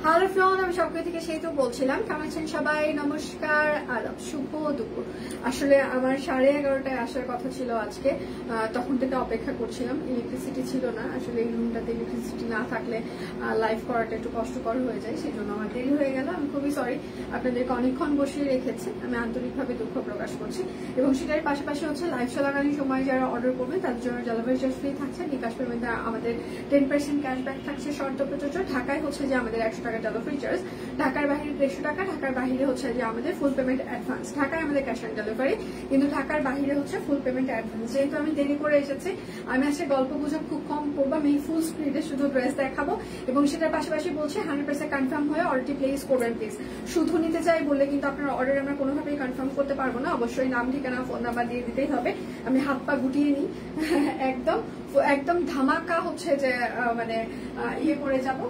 Hello friend, আমি সবকিছু থেকে সেই তো বলছিলাম। কেমন আছেন সবাই? নমস্কার, আদাব, শুভ দুপুর। আসলে আমার 11:30টায় আসার কথা ছিল আজকে, তখন থেকে অপেক্ষা করছিলাম। ইলেকট্রিসিটি ছিল না, আসলে এই রুমটাতে ইলেকট্রিসিটি না থাকলে লাইভ করাটা একটু কষ্টকর হয়ে যায়, সেই জন্য আমার দেরি হয়ে গেল। আমি খুবই সরি, আপনাদেরকে অনেকক্ষণ বসিয়ে রেখেছে, আমি আন্তরিকভাবে দুঃখ প্রকাশ করছি। এবং সেটার পাশাপাশি হচ্ছে লাইভ চলাকালীন সময় যারা অর্ডার করবেন তাদের জন্য ডেলিভারি চার্জ ফ্রি থাকছে, বিকাশ পেমেন্টে আমাদের 10% ক্যাশব্যাক থাকছে শর্ত প্রযোজ্য। ঢাকায় হচ্ছে যে আমাদের 100 টাকা ডেলিভারি চার্জ, ঢাকার বাইরে 150 টাকা, ঢাকার বাইরে হচ্ছে যে আমাদের ফুল পেমেন্ট অ্যাডভান্স। ঢাকায় আমাদের ক্যাশ অন ডেলিভারি, কিন্তু ঢাকার বাইরে হচ্ছে ফুল পেমেন্ট অ্যাডভান্স। যেহেতু আমি দেরি করে এসেছি, আমি আজকে গল্প গুজব খুব কম করবো, আমি ফুল স্পিডে শুধু ড্রেস দেখাবো। এবং সেটার পাশাপাশি বলছি 100% কনফার্ম হয়ে অর্ডারটি প্লেস করবেন প্লিজ। শুধু নিতে চাই বললে কিন্তু আপনার অর্ডার আমরা কোনোভাবেই কনফার্ম করতে পারবো না। অবশ্যই নাম, ঠিকানা, ফোন নাম্বার দিয়ে দিতেই হবে। আমি হাত পা গুটিয়ে নিই, একদম একদম ধামাকা হচ্ছে যে মানে ইয়ে করে যাবো।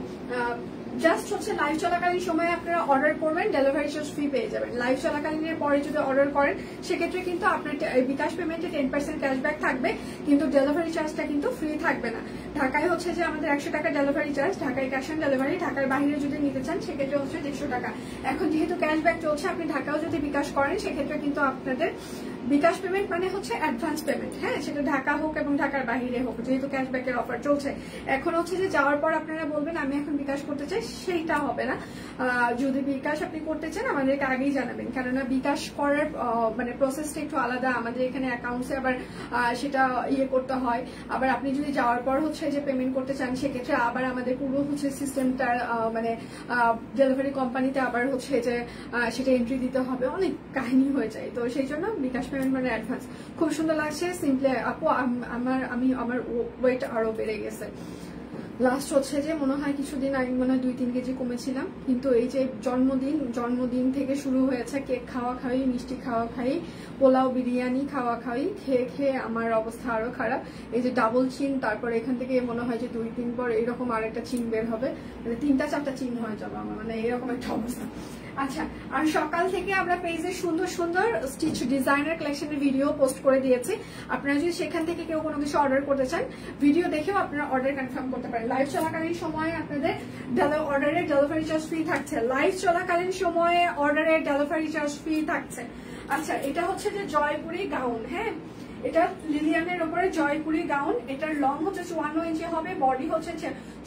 জাস্ট হচ্ছে লাইভ চলাকালীন সময় আপনারা অর্ডার করবেন, ডেলিভারি চার্জ ফ্রি পেয়ে যাবেন। লাইভ চলাকালীনের পরে যদি অর্ডার করেন সেক্ষেত্রে কিন্তু আপনার বিকাশ পেমেন্টে 10% ক্যাশব্যাক থাকবে, কিন্তু ডেলিভারি চার্জটা কিন্তু ফ্রি থাকবে না। ঢাকায় হচ্ছে যে আমাদের 100 টাকা ডেলিভারি চার্জ, ঢাকায় ক্যাশ অন ডেলিভারি। ঢাকার বাইরে যদি নিতে চান সেক্ষেত্রে হচ্ছে 150 টাকা। এখন যেহেতু ক্যাশব্যাক চলছে, আপনি ঢাকাও যদি বিকাশ করেন সেক্ষেত্রে কিন্তু আপনাদের বিকাশ পেমেন্ট মানে হচ্ছে অ্যাডভান্স পেমেন্ট, হ্যাঁ, সেটা ঢাকা হোক এবং ঢাকার বাইরে হোক, যেহেতু ক্যাশব্যাকের অফার চলছে। এখন হচ্ছে যে যাওয়ার পর আপনারা বলবেন আমি এখন বিকাশ করতে চাই, সেইটা হবে না। যদি বিকাশ আপনি করতে চান আমাদেরকে আগেই জানাবেন, কেননা বিকাশ করার মানে প্রসেসটা একটু আলাদা। আমাদের এখানে অ্যাকাউন্টসে আবার সেটা ইয়ে করতে হয়। আবার আপনি যদি যাওয়ার পর হচ্ছে যে পেমেন্ট করতে চান সেক্ষেত্রে আবার আমাদের পুরো হচ্ছে সিস্টেমটার মানে ডেলিভারি কোম্পানিতে আবার হচ্ছে যে সেটা এন্ট্রি দিতে হবে, অনেক কাহিনী হয়ে যায়। তো সেই জন্য বিকাশ পেমেন্ট মানে অ্যাডভান্স। খুব সুন্দর লাগছে সিম্পলি আপু। আমার ওয়েট আরো বেড়ে গেছে। লাস্ট হচ্ছে যে মনে হয় কিছুদিন আগে মনে হয় 2-3 কেজি কমেছিলাম, কিন্তু এই যে জন্মদিন থেকে শুরু হয়েছে কেক খাওয়া খাওয়াই, মিষ্টি খাওয়া খাই, পোলাও বিরিয়ানি খাওয়া খাওয়াই, খেয়ে আমার অবস্থা আরো খারাপ। এই যে ডাবল চিন, তারপর এখান থেকে মনে হয় যে 2 দিন পর এরকম আর একটা চিন বের হবে, মানে 3-4টা চিন হয়ে যাবে আমার, মানে এরকম একটা অবস্থা। আচ্ছা, আর সকাল থেকে আমরা পেজে সুন্দর সুন্দর স্টিচ ডিজাইনার কালেকশনের ভিডিও পোস্ট করে দিয়েছি। আপনারা যদি সেখান থেকে কেউ কোনো কিছু অর্ডার করতে চান, ভিডিও দেখেও আপনারা অর্ডার কনফার্ম করতে পারেন। লাইভ চলাকালীন সময়ে আপনাদের অর্ডারের ডেলিভারি চার্জ ফ্রি থাকছে। লাইভ চলাকালীন সময়ে অর্ডারের ডেলিভারি চার্জ ফ্রি থাকছে। আচ্ছা, এটা হচ্ছে যে জয়পুরি গাউন, হ্যাঁ, এটা লিলিয়ানের উপরে জয়পুরি গাউন। এটার লং হচ্ছে 54 ইঞ্চি হবে, বডি হচ্ছে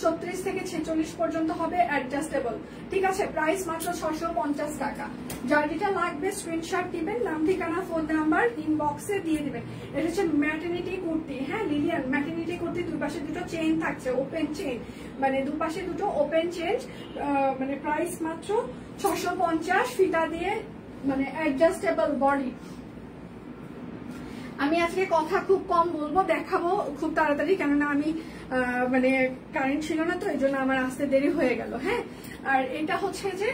34 থেকে 46 পর্যন্ত হবে, অ্যাডজাস্টেবল। ঠিক আছে, প্রাইস মাত্র 650 টাকা। যার যেটা লাগবে স্ক্রিনশট দিবেন, নাম, ঠিকানা, ফোন নাম্বার ইনবক্সে দিয়ে দিবেন। এটা হচ্ছে ম্যাটারনিটি কুর্তি, হ্যাঁ, লিলিয়ান ম্যাটারনিটি কুর্তি। দুই পাশে দুটো চেইন থাকছে, ওপেন চেইন, মানে দুপাশে দুটো ওপেন চেঞ্জ। মানে প্রাইস মাত্র 650, ফিতা দিয়ে, মানে অ্যাডজাস্টেবল বডি। আমি আজকে কথা খুব কম বলবো, দেখাবো খুব তাড়াতাড়ি, কেননা আমি মানে কারেন্ট ছিল না, তো এই জন্য আমার আসতে দেরি হয়ে গেল। হ্যাঁ, আর এটা হচ্ছে যে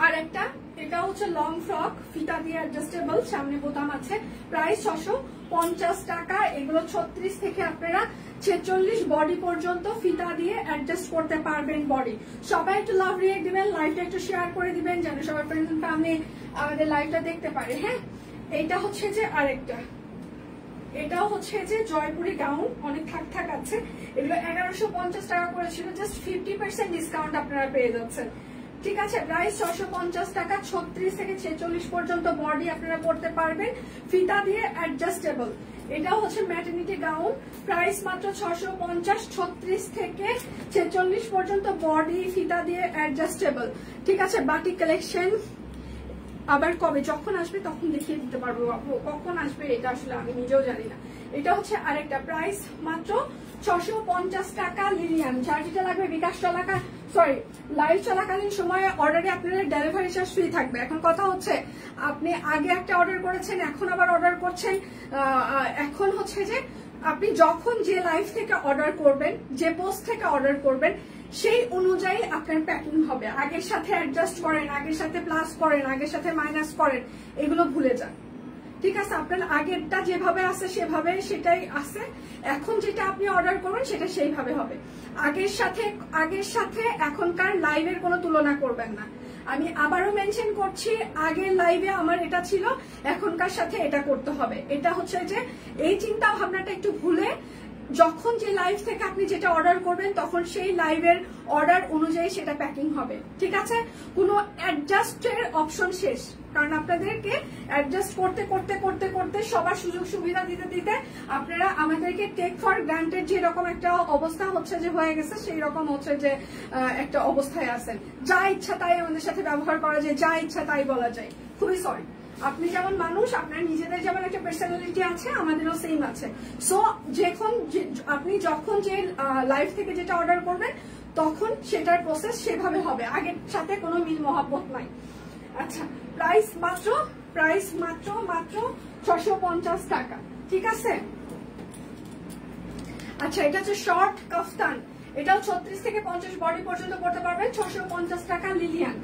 আর একটা, এটা হচ্ছে লং ফ্রক, ফিতা দিয়ে অ্যাডজাস্টেবল, সামনে বোতাম আছে, প্রাইস 650 টাকা। এগুলো 36 থেকে আপনারা 46 বডি পর্যন্ত ফিতা দিয়ে অ্যাডজাস্ট করতে পারবেন বডি। সবাই একটু লাভ রিয়েক্ট দিবেন, লাইভটা একটু শেয়ার করে দিবেন যেন সবার ফ্রেন্ড ফ্যামিলি আমাদের লাইভটা দেখতে পারে। হ্যাঁ, এইটা হচ্ছে যে আরেকটা, এটাও হচ্ছে যে জয়পুরি গাউন, অনেক থাক আছে। এগুলো 1150 টাকা করেছিল, জাস্ট 50% ডিসকাউন্ট আপনারা পেয়ে যাচ্ছেন। ঠিক আছে, প্রাইস 650 টাকা। 36 থেকে 46 পর্যন্ত বডি আপনারা পড়তে পারবেন, ফিতা দিয়ে অ্যাডজাস্টেবল। এটাও হচ্ছে ম্যাটারনিটি গাউন, প্রাইস মাত্র 650। 36 থেকে 46 পর্যন্ত বডি, ফিতা দিয়ে অ্যাডজাস্টেবল। ঠিক আছে, বাটিক কালেকশন আবার কবে যখন আসবে তখন দেখিয়ে দিতে পারবো। কখন আসবে এটা আসলে আমি নিজেও জানি না। এটা হচ্ছে আরেকটা, প্রাইস মাত্র 650 টাকা। লিলিয়ান, যার যেটা লাগবে বিকাশ লাইভ চলাকালীন সময়ে অর্ডারে আপনাদের ডেলিভারি চার্জ ফ্রি থাকবে। এখন কথা হচ্ছে আপনি আগে একটা অর্ডার করেছেন, এখন আবার অর্ডার করছেন। এখন হচ্ছে যে আপনি যখন যে লাইভ থেকে অর্ডার করবেন, যে পোস্ট থেকে অর্ডার করবেন, সেই অনুযায়ী আপনার প্যাকিং হবে। আগের সাথে অ্যাডজাস্ট করেন, আগের সাথে প্লাস করেন, আগের সাথে মাইনাস করেন, এগুলো ভুলে যান। ঠিক আছে, আপনার আগেরটা যেভাবে আছে সেভাবে সেটাই আছে, এখন যেটা আপনি অর্ডার করবেন সেটা সেইভাবে হবে। আগের সাথে এখনকার লাইভের কোনো তুলনা করবেন না। আমি আবারও মেনশন করছি, আগের লাইভে আমার এটা ছিল, এখনকার সাথে এটা করতে হবে। এটা হচ্ছে যে এই চিন্তা ভাবনাটা একটু ভুলে যখন যে লাইভ থেকে আপনি যেটা অর্ডার করবেন তখন সেই লাইভের অর্ডার অনুযায়ী সেটা প্যাকিং হবে, ঠিক আছে? কোনো অ্যাডজাস্টের অপশন শেষ, কারণ আপনাদেরকে অ্যাডজাস্ট করতে করতে করতে করতে সবার সুযোগ সুবিধা দিতে দিতে আপনারা আমাদেরকে টেক ফর গ্রান্টেড যেরকম একটা অবস্থা হচ্ছে যে হয়ে গেছে, সেই রকম হচ্ছে যে একটা অবস্থায় আছেন। যা ইচ্ছা তাই আমাদের সাথে ব্যবহার করা যায়, যা ইচ্ছা তাই বলা যায়। খুবই সরি, আপনি যেমন মানুষ, আপনার নিজেদের যেমন একটা পার্সোনালিটি আছে, আমাদেরও সেম আছে। সো আপনি যখন যে লাইভ থেকে যেটা অর্ডার করবেন তখন সেটার প্রসেস সেভাবে হবে, আগের সাথে কোনো মিল মহাব্বত নাই। আচ্ছা, প্রাইস মাত্র 650 টাকা, ঠিক আছে? আচ্ছা, এটা হচ্ছে শর্ট কাফতান, এটাও 36 থেকে 50 বডি পর্যন্ত করতে পারবেন, 650 টাকা লিলিয়ান।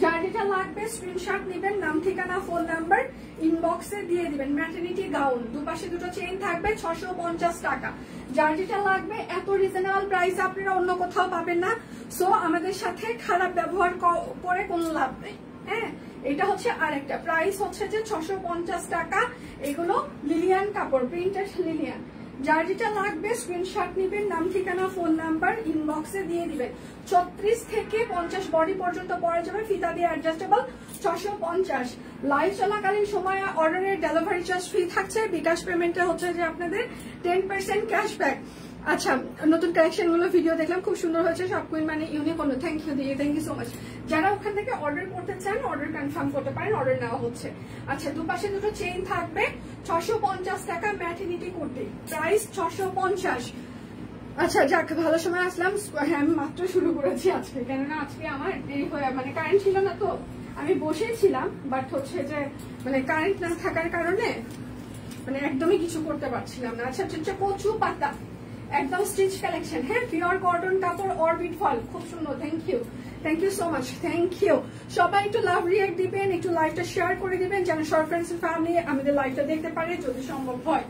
যার যেটা লাগবে স্ক্রিনশট নেবেন, নাম ঠিকানা ফোন নাম্বার ইনবক্সে দিয়ে দিবেন। ম্যাটারনিটি গাউন, দুপাশে দুটো চেইন থাকবে, 650 টাকা। যার যেটা লাগবে, এত রিজনেবল প্রাইস আপনারা অন্য কোথাও পাবেন না। সো আমাদের সাথে খারাপ ব্যবহার করে কোনো লাভ নেই, হ্যাঁ? এটা হচ্ছে আরেকটা প্রাইস হচ্ছে যে 650 টাকা। এগুলো লিলিয়ান কাপড়, প্রিন্টেড লিলিয়ান। যার যেটা লাগবে স্ক্রিনশট নেবেন, নাম ঠিকানা ফোন নাম্বার ইনবক্সে দিয়ে দিবেন। 36 থেকে 50 বডি পর্যন্ত পরে যাবে, ফিতা দিয়ে অ্যাডজাস্টেবল, 650। লাইভ চলাকালীন সময়ে অর্ডারের ডেলিভারি চার্জ ফ্রি থাকছে। বিকাশ পেমেন্টে হচ্ছে যে আপনাদের 10% ক্যাশব্যাক। আচ্ছা, নতুন কালেকশন গুলো ভিডিও দেখলাম, খুব সুন্দর হয়েছে, সব কুইন মানে ইউনিক। থ্যাংক ইউ দিয়ে, থ্যাংক ইউ সো মাচ। যারা ওখান থেকে অর্ডার করতে চান অর্ডার কনফার্ম করতে পারেন, অর্ডার নেওয়া হচ্ছে। আচ্ছা, দুপাশে দুটো চেইন থাকবে, 650 টাকা। Maternity kurti, price 650। আচ্ছা, যাক, ভালো সময় আসলাম। হ্যাঁ, আমি মাত্র শুরু করেছি আজকে, কেননা আজকে আমার দেরি হয়ে মানে কারেন্ট ছিল না, তো আমি বসেই ছিলাম, বাট হচ্ছে যে মানে কারেন্ট না থাকার কারণে মানে একদমই কিছু করতে পারছিলাম না। আচ্ছা, কচু পাতা একদম স্টিচ কালেকশন, হ্যাঁ, পিওর কটন কাপড়, অরবিট ফল, খুব সুন্দর। Thank you so much, thank you. সবাই একটু লাভ রিয়েক্ট দিবেন, একটু লাইভটা শেয়ার করে দিবেন, যেন সব ফ্রেন্ডস এন্ড ফ্যামিলি আমাদের লাইভটা দেখতে পারে যদি সম্ভব হয়।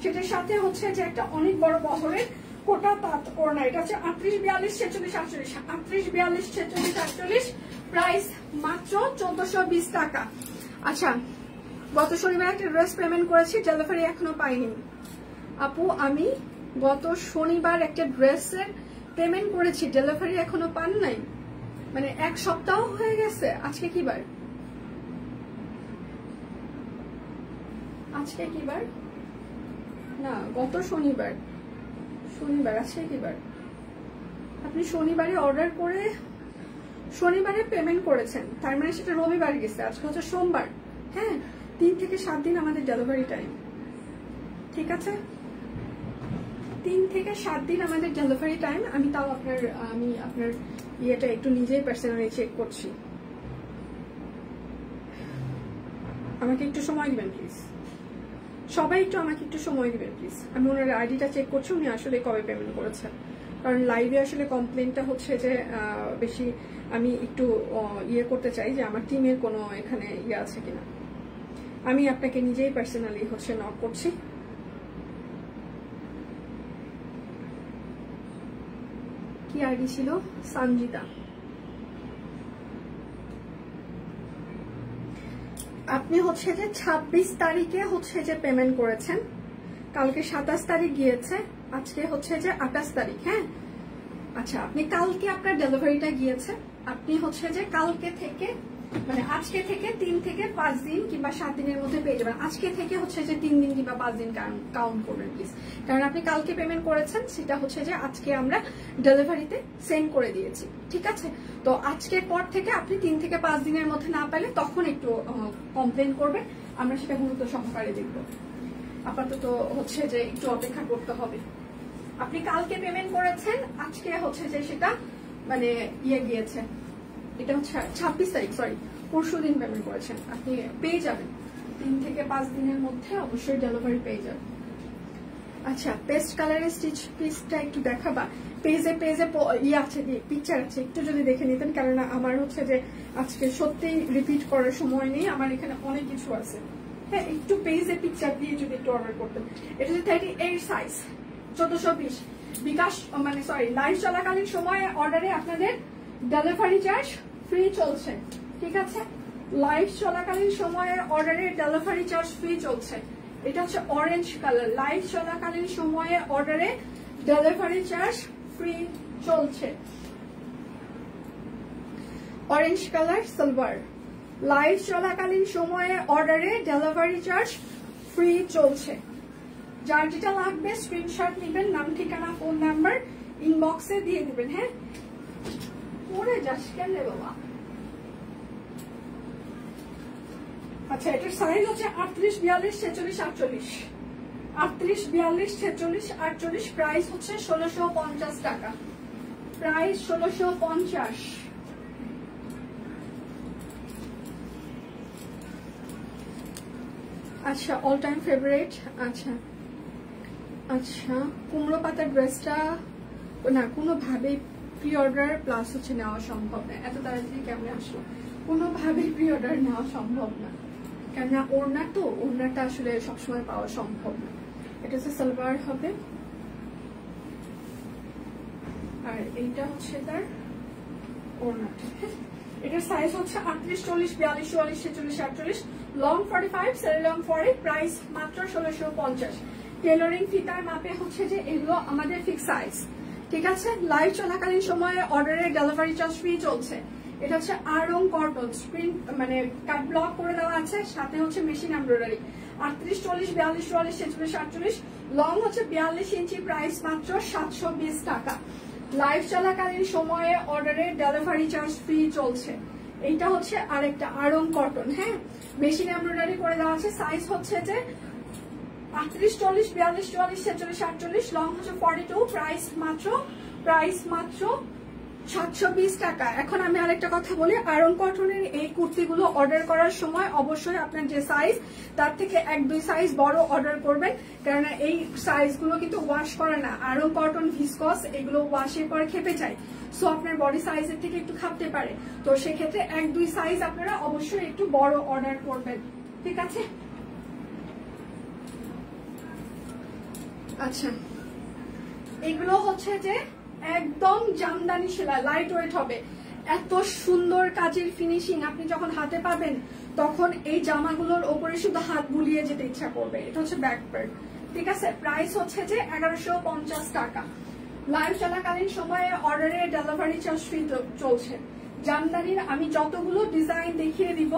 সেটার সাথে হচ্ছে যে একটা অনেক বড় বহরের কোটা তাঁত ওড়না, এটা হচ্ছে 38, 42, 46, 48, 38, 42, 46, 48, প্রাইস মাত্র 1420 টাকা। আচ্ছা, গত শনিবার একটা ড্রেস পেমেন্ট করেছি, ডেলিভারি এখনো পাইনি। আপু, আমি গত শনিবার একটা ড্রেসের পেমেন্ট করেছি, ডেলিভারি এখনো পান নাই, মানে 1 সপ্তাহ হয়ে গেছে। আজকে কি বার? না, গত শনিবার। আজকে কি বার? আপনি শনিবারে অর্ডার করে শনিবারে পেমেন্ট করেছেন, তার মানে সেটা রবিবার গেছে, আজকে হচ্ছে সোমবার। হ্যাঁ, 3 থেকে 7 দিন আমাদের ডেলিভারি টাইম, ঠিক আছে? 3 থেকে 7 দিন আমাদের ডেলিভারি টাইম। আমি আপনার ইয়েটা একটু নিজেই পার্সোনালি চেক করছি, আমাকে একটু সময় দিবেন প্লিজ। সবাই একটু আমাকে একটু সময় দিবেন প্লিজ। আমি ওনার আইডিটা চেক করছি, উনি আসলে কবে পেমেন্ট করেছেন, কারণ লাইভে আসলে কমপ্লেনটা হচ্ছে যে বেশি আমি একটু ইয়ে করতে চাই যে আমার টিমের কোনো এখানে ইয়ে আছে কিনা। আমি আপনাকে নিজেই পার্সোনালি হচ্ছে নক করছি। কি আইডি ছিল? সঞ্জিতা। আপনি হচ্ছে যে 26 তারিখে হচ্ছে যে পেমেন্ট করেছেন, কালকে 27 তারিখ গিয়েছে, আজকে হচ্ছে যে 28 তারিখ। হ্যাঁ, আচ্ছা, আপনি কালকে আপনার ডেলিভারিটা গিয়েছে, আপনি হচ্ছে যে কালকে থেকে মানে আজকে থেকে 3 থেকে 5 দিন কিংবা 7 দিনের মধ্যে পেয়ে যাবেন। আজকে থেকে হচ্ছে যে 3 দিন কিংবা 5 দিন কাউন্ট করবেন প্লিজ, কারণ আপনি কালকে পেমেন্ট করেছেন, সেটা হচ্ছে যে আজকে আমরা ডেলিভারিতে সেন্ড করে দিয়েছি, ঠিক আছে? তো আজকের পর থেকে আপনি 3 থেকে 5 দিনের মধ্যে না পেলে তখন একটু কমপ্লেন করবেন, আমরা সেটা গুরুত্ব সহকারে দেখব। আপাতত হচ্ছে যে একটু অপেক্ষা করতে হবে। আপনি কালকে পেমেন্ট করেছেন, আজকে হচ্ছে যে সেটা মানে ইয়ে গিয়েছে, এটা হচ্ছে 26 তারিখ, সরি, পরশু দিন পেমেন্ট করেছেন, আপনি পেয়ে যাবেন 3 থেকে 5 দিনের মধ্যে অবশ্যই ডেলিভারি পেয়ে যাবেন। আচ্ছা, পেস্ট কালারের স্টিচ পিসটা একটু দেখাবা? পেজে ইয়ে আছে, পিকচার আছে, একটু যদি দেখে নিতেন, কেননা আমার হচ্ছে যে আজকে সত্যিই রিপিট করার সময় নেই, আমার এখানে অনেক কিছু আছে। হ্যাঁ, একটু পেজে পিকচার দিয়ে যদি একটু অর্ডার করতেন। এটা হচ্ছে 38 সাইজ, 1420। বিকাশ মানে সরি, লাইভ চলাকালীন সময়ে অর্ডারে আপনাদের ডেলিভারি চার্জ ফ্রি চলছে, ঠিক আছে? লাইভ চলাকালীন সময়ে অর্ডারে ডেলিভারি চার্জ ফ্রি চলছে। এটা হচ্ছে অরেঞ্জ কালার। লাইভ চলাকালীন সময়ে অর্ডারে ডেলিভারি চার্জ ফ্রি চলছে। অরেঞ্জ কালার সালোয়ার, লাইভ চলাকালীন সময়ে অর্ডারে ডেলিভারি চার্জ ফ্রি চলছে। যার যেটা লাগবে স্ক্রিনশট নেবেন, নাম ঠিকানা ফোন নাম্বার ইনবক্সে দিয়ে দিবেন। হ্যাঁ, পরে যাস কেন রে বাবা। আচ্ছা, এটার সাইজ হচ্ছে 38, 42, 46, 48। 38, 42, 46, 48। প্রাইস হচ্ছে 1650 টাকা। প্রাইস 1650। আচ্ছা, অল টাইম ফেভারিট। আচ্ছা আচ্ছা, কুমড়ো পাতার ড্রেসটা না কোনোভাবেই প্রি অর্ডার প্লাস হচ্ছে নেওয়া সম্ভব না। এত তাড়াতাড়ি কেমন আসলো, কোনোভাবেই প্রি অর্ডার নেওয়া সম্ভব না, কেননা ওড়না তো, ওড়নাটা আসলে সবসময় পাওয়া সম্ভব না। এটা হচ্ছে সালোয়ার হবে, আর এইটা হচ্ছে তার ওড়নাটা। এটার সাইজ হচ্ছে 38, 40, 42, 44, 46, 48, লং 45, সেল লং 40। প্রাইস মাত্র 1650। টেলরিং ফিতার মাপে হচ্ছে যে এগুলো আমাদের ফিক্স সাইজ, ঠিক আছে। লাইভ চলাকালীন সময়ে অর্ডারের ডেলিভারি চার্জ ফ্রি চলছে। এটা হচ্ছে আরং কটন, স্ক্রিন মানে কাট ব্লক করে দেওয়া আছে, সাথে হচ্ছে মেশিন এমব্রয়ডারি। 38, 40, 42, 44, 46, 48, লং হচ্ছে 42 ইঞ্চি। প্রাইস মাত্র 720 টাকা। লাইভ চলাকালীন সময়ে অর্ডারের ডেলিভারি চার্জ ফ্রি চলছে। এইটা হচ্ছে আরেকটা আরং কটন। হ্যাঁ, মেশিন এমব্রয়ডারি করে দেওয়া আছে। সাইজ হচ্ছে যে 38, 40, 42, 44, 46, 48, লং হচ্ছে 42। প্রাইস মাত্র 720 টাকা। এখন আমি আরেকটা কথা বলি, আয়রন কটনের এই কুর্তিগুলো অর্ডার করার সময় অবশ্যই আপনার যে সাইজ তার থেকে 1-2 সাইজ বড় অর্ডার করবেন, কারণ এই সাইজগুলো কিন্তু ওয়াশ করে না। আয়রন কটন ভিসকস এগুলো ওয়াশের পরে খেপে যায়, সো আপনার বডি সাইজের থেকে একটু খাপতে পারে। তো সেক্ষেত্রে 1-2 সাইজ আপনারা অবশ্যই একটু বড় অর্ডার করবেন, ঠিক আছে। আচ্ছা, এগুলো হচ্ছে যে একদম জামদানি সেলাই, লাইট ওয়েট হবে। এত সুন্দর কাজের ফিনিশিং আপনি যখন হাতে পাবেন তখন এই জামাগুলোর ওপরে শুধু হাত বুলিয়ে যেতে ইচ্ছা করবে। এটা হচ্ছে ব্যাক পার্ট, ঠিক আছে। প্রাইস হচ্ছে যে 1150 টাকা। লাইভ চলাকালীন সময়ে অর্ডারে ডেলিভারি চার্জ ফ্রি চলছে। জামদানির আমি যতগুলো ডিজাইন দেখিয়ে দিব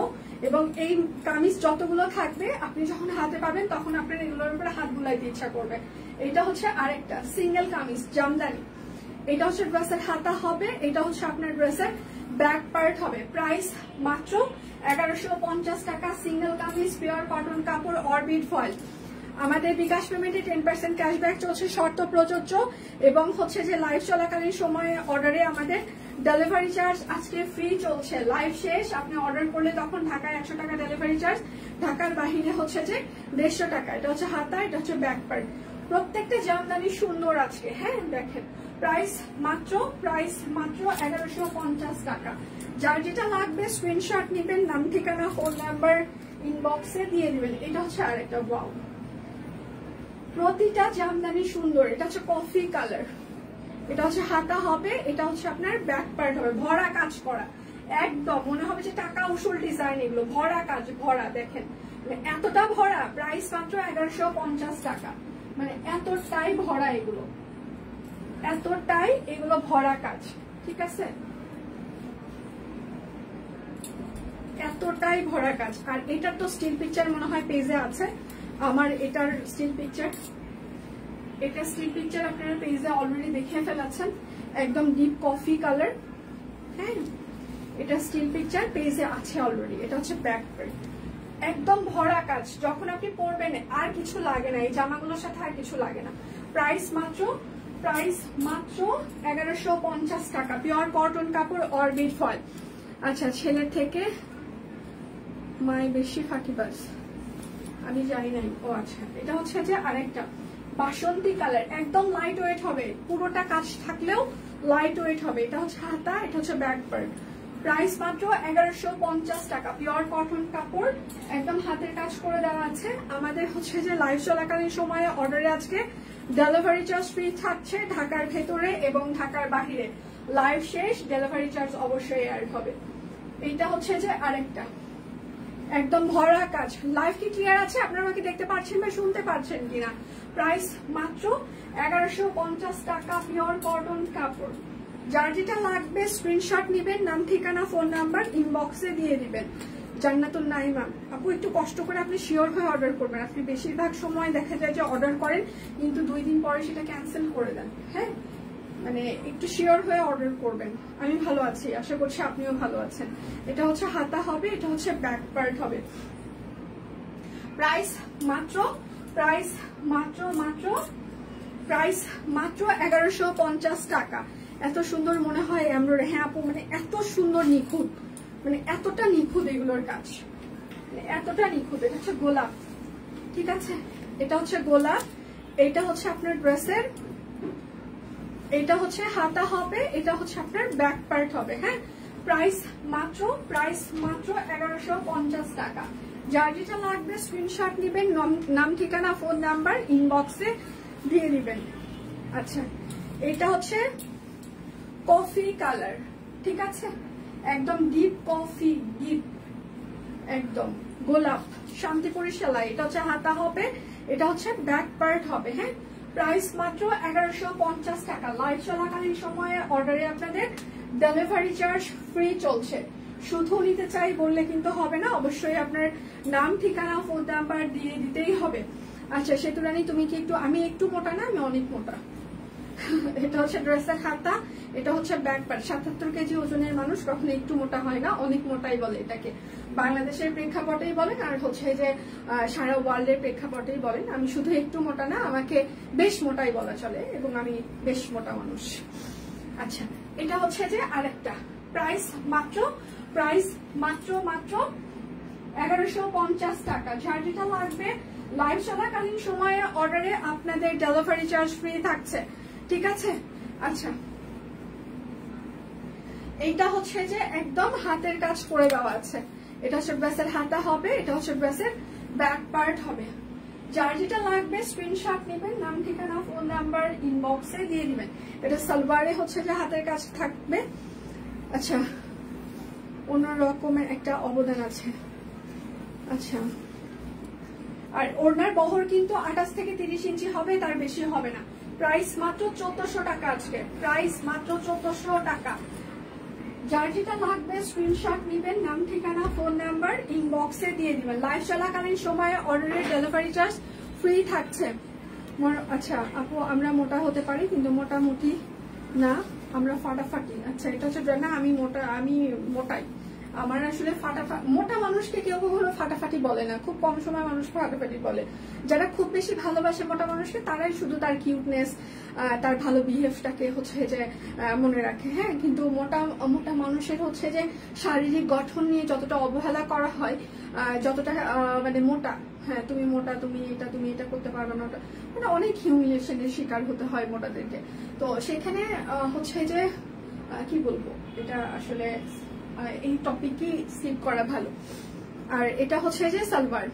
এবং এই কামিজ যতগুলো থাকবে আপনি যখন হাতে পাবেন তখন আপনার এগুলোর উপরে হাত বুলাইতে ইচ্ছা করবে। এটা হচ্ছে আরেকটা সিঙ্গেল কামিজ জামদানি। এটা হচ্ছে ড্রেসের হাতা হবে, এটা হচ্ছে আপনার ড্রেসের ব্যাক পার্ট হবে। প্রাইস মাত্র 1150 টাকা। সিঙ্গেল কামিজ, পিওর কটন কাপড়, অরবিট ফয়েল। আমাদের বিকাশ পেমেন্টে 10% ক্যাশব্যাক চলছে, শর্ত প্রযোজ্য। এবং হচ্ছে যে লাইভ চলাকালীন সময়ে অর্ডারে আমাদের ডেলিভারি চার্জ আজকে ফ্রি চলছে। লাইভ শেষ, আপনি অর্ডার করলে তখন ঢাকায় 100 টাকা ডেলিভারি চার্জ, ঢাকার বাহিরে হচ্ছে যে 150 টাকা। এটা হচ্ছে হাতা, এটা হচ্ছে ব্যাক পার্ট। প্রত্যেকটা জামদানি সুন্দর আজকে। হ্যাঁ, দেখেন প্রাইস মাত্র 1150 টাকা। যার যেটা লাগবে স্ক্রিনশট নেবেন, নাম ঠিকানা ফোন নাম্বার ইনবক্সে দিয়ে দিবেন। এটা হচ্ছে আরেকটা ওয়াও, প্রতিটা জামদানি সুন্দর। এটা হচ্ছে কফি কালার, এটা হচ্ছে হাতা হবে, এটা হচ্ছে আপনার ব্যাক পার্ট হবে, ভরা কাজ করা। একদম মনে হবে যে টাকা উসুল ডিজাইন, এগুলো ভরা কাজ, ভরা। দেখেন এতটা ভরা। প্রাইস মাত্র 1150 টাকা। মানে এতটাই ভরা, এগুলো ভরা কাজ, ঠিক আছে, এতটাই ভরা কাজ। আর এটার তো স্টিল পিকচার মনে হয় পেজে আছে আমার। এটার স্টিল পিকচার, আপনারা পেজে অলরেডি দেখে ফেলেছেন। একদম ডিপ কফি কালার। হ্যাঁ, এটা স্টিল পিকচার পেজে আছে অলরেডি। এটা হচ্ছে ব্যাক পার্ট, একদম ভরা কাজ। যখন আপনি পরবেন আর কিছু লাগে না, এই জামাগুলোর সাথে আর কিছু লাগে না। প্রাইস মাত্র 1150 টাকা। পিওর কটন কাপড়, অরবিট ফয়েল। আচ্ছা, ছেলের থেকে মাই বেশি ফাঁকিবাজ, আমি জানি নাই। ও আচ্ছা, এটা হচ্ছে যে আরেকটা বাসন্তী কালার, একদম লাইট ওয়েট হবে, পুরোটা কাজ থাকলেও লাইট ওয়েট হবে। এটা হচ্ছে হাতা, এটা হচ্ছে ব্যাক পার্ট। প্রাইস মাত্র 1150 টাকা। পিওর কটন কাপড়, একদম হাতের কাজ করে দেওয়া আছে। আমাদের হচ্ছে যে লাইভ চলাকালীন সময়ে অর্ডারে আজকে ডেলিভারি চার্জ ফ্রি থাকছে ঢাকার ভেতরে এবং ঢাকার বাহিরে। লাইভ শেষ, ডেলিভারি চার্জ অবশ্যই অ্যাড হবে। এইটা হচ্ছে যে আরেকটা, একদম ভরা কাজ। লাইভ কি ক্লিয়ার আছে? আপনারা আমাকে দেখতে পাচ্ছেন বা শুনতে পাচ্ছেন কিনা? প্রাইস মাত্র 1150 টাকা, পিওর কটন কাপড়। যার যেটা লাগবে স্ক্রিনশট নেবেন, নাম ঠিকানা ফোন নাম্বার ইনবক্সে দিয়ে দিবেন। জান্নাতুল নাইমা আপু, একটু কষ্ট করে আপনি শিওর হয়ে অর্ডার করবেন। আপনি বেশিরভাগ সময় দেখা যায় যে অর্ডার করেন কিন্তু 2 দিন পরে সেটা ক্যান্সেল করে দেন। হ্যাঁ, মানে একটু শিওর হয়ে অর্ডার করবেন। আমি ভালো আছি, আশা করছি আপনিও ভালো আছেন। এটা হচ্ছে হাতা হবে, এটা হচ্ছে ব্যাক পার্ট হবে। প্রাইস মাত্র 1150 টাকা। এত সুন্দর মনে হয় এমব্রয়ডারি। হ্যাঁ আপু, মানে এত সুন্দর নিখুঁত, মানে এতটা নিখুঁত এগুলোর কাজ, মানে এতটা নিখুঁত। এটা হচ্ছে গোলাপ, ঠিক আছে? এটা হচ্ছে গোলাপ, এটা হচ্ছে আপনার ড্রেসের, এটা হচ্ছে হাতা হবে, এটা হচ্ছে আপনার ব্যাক পার্ট হবে। হ্যাঁ, প্রাইস মাত্র 1150 টাকা। যার যেটা লাগবে স্ক্রিনশট নেবেন, নাম ঠিকানা ফোন নাম্বার ইনবক্সে দিয়ে দিবেন। আচ্ছা, এটা হচ্ছে কফি কালার, ঠিক আছে? একদম ডিপ কফি, ডিপ একদম গোলাপ, শান্তিপুরি সেলাই। এটা হচ্ছে হাতা হবে, এটা হচ্ছে ব্যাক পার্ট হবে। হ্যাঁ, প্রাইস মাত্র 1150 টাকা। লাইভ চলাকালীন সময়ে অর্ডারে আপনাদের ডেলিভারি চার্জ ফ্রি চলছে। শুধু নিতে চাই বললে কিন্তু হবে না, অবশ্যই আপনার নাম ঠিকানা ফোন নাম্বার দিয়ে দিতেই হবে। আচ্ছা সেতুরানি, তুমি কি একটু, আমি একটু মোটা না, আমি অনেক মোটা। এটা হচ্ছে ড্রেসের হাতা, এটা হচ্ছে ব্যাক পার্ট। 77 কেজি ওজনের মানুষ কখনো একটু মোটা হয় না, অনেক মোটাই বলে এটাকে। বাংলাদেশের প্রেক্ষাপটেই বলেন আর হচ্ছে যে সারা ওয়ার্ল্ডের প্রেক্ষাপটেই বলেন। আমি শুধু একটু মোটা না, আমাকে বেশ মোটাই বলা চলে এবং আমি বেশ মোটা মানুষ। আচ্ছা, এটা হচ্ছে যে আরেকটা। প্রাইস মাত্র 1150 টাকা। যার যেটা লাগবে লাইভ চলাকালীন সময়ে অর্ডারে আপনাদের ডেলিভারি চার্জ ফ্রি থাকছে, ঠিক আছে? আচ্ছা, এইটা হচ্ছে যে একদম হাতের কাজ করে দেওয়া আছে। এটা হচ্ছে ড্রেসের হাতা হবে, এটা হচ্ছে ড্রেসের ব্যাক পার্ট হবে। যার যেটা লাগবে স্ক্রিনশট নেবেন, নাম ঠিকানা ফোন নাম্বার ইনবক্সে দিয়ে দিবেন। এটা সালোয়ারে হচ্ছে যে হাতের কাজ থাকবে। আচ্ছা, অন্য রকমের একটা অবদান আছে। আচ্ছা, আর ওড়নার বহর কিন্তু 28 থেকে 30 ইঞ্চি হবে, তার বেশি হবে না। প্রাইস মাত্র 1400 টাকা আজকে, প্রাইস মাত্র 1400 টাকা। যার যেটা লাগবে স্ক্রিনশট নেবেন, নাম ঠিকানা ফোন নাম্বার ইনবক্সে দিয়ে দিবেন। লাইভ চলাকালীন সময়ে অর্ডারের ডেলিভারি চার্জ ফ্রি থাকছে। আচ্ছা আপু, আমরা মোটা হতে পারি কিন্তু মোটামুটি না, আমরা ফাটাফাটি। আচ্ছা, এটা হচ্ছে না, আমি মোটাই। আমার আসলে মোটা মানুষকে কেউ কখনো ফাটাফাটি বলে না, খুব কম সময় মানুষ ফাটাফাটি বলে। যারা খুব বেশি ভালোবাসে মোটা মানুষকে, তারাই শুধু তার কিউটনেস, তার ভালো বিহেভটাকে হচ্ছে যে মনে রাখে। হ্যাঁ, কিন্তু মোটা মানুষের হচ্ছে যে শারীরিক গঠন নিয়ে যতটা অবহেলা করা হয়, যতটা মানে মোটা, হ্যাঁ তুমি মোটা, তুমি এটা করতে পারবে না, ওটা মানে অনেক হিউমিলিয়েশনের শিকার হতে হয় মোটাদেরকে। তো সেখানে হচ্ছে যে কি বলবো, এটা আসলে এই টপিকই স্কিপ করা ভালো। আর এটা হচ্ছে যে সালোয়ার,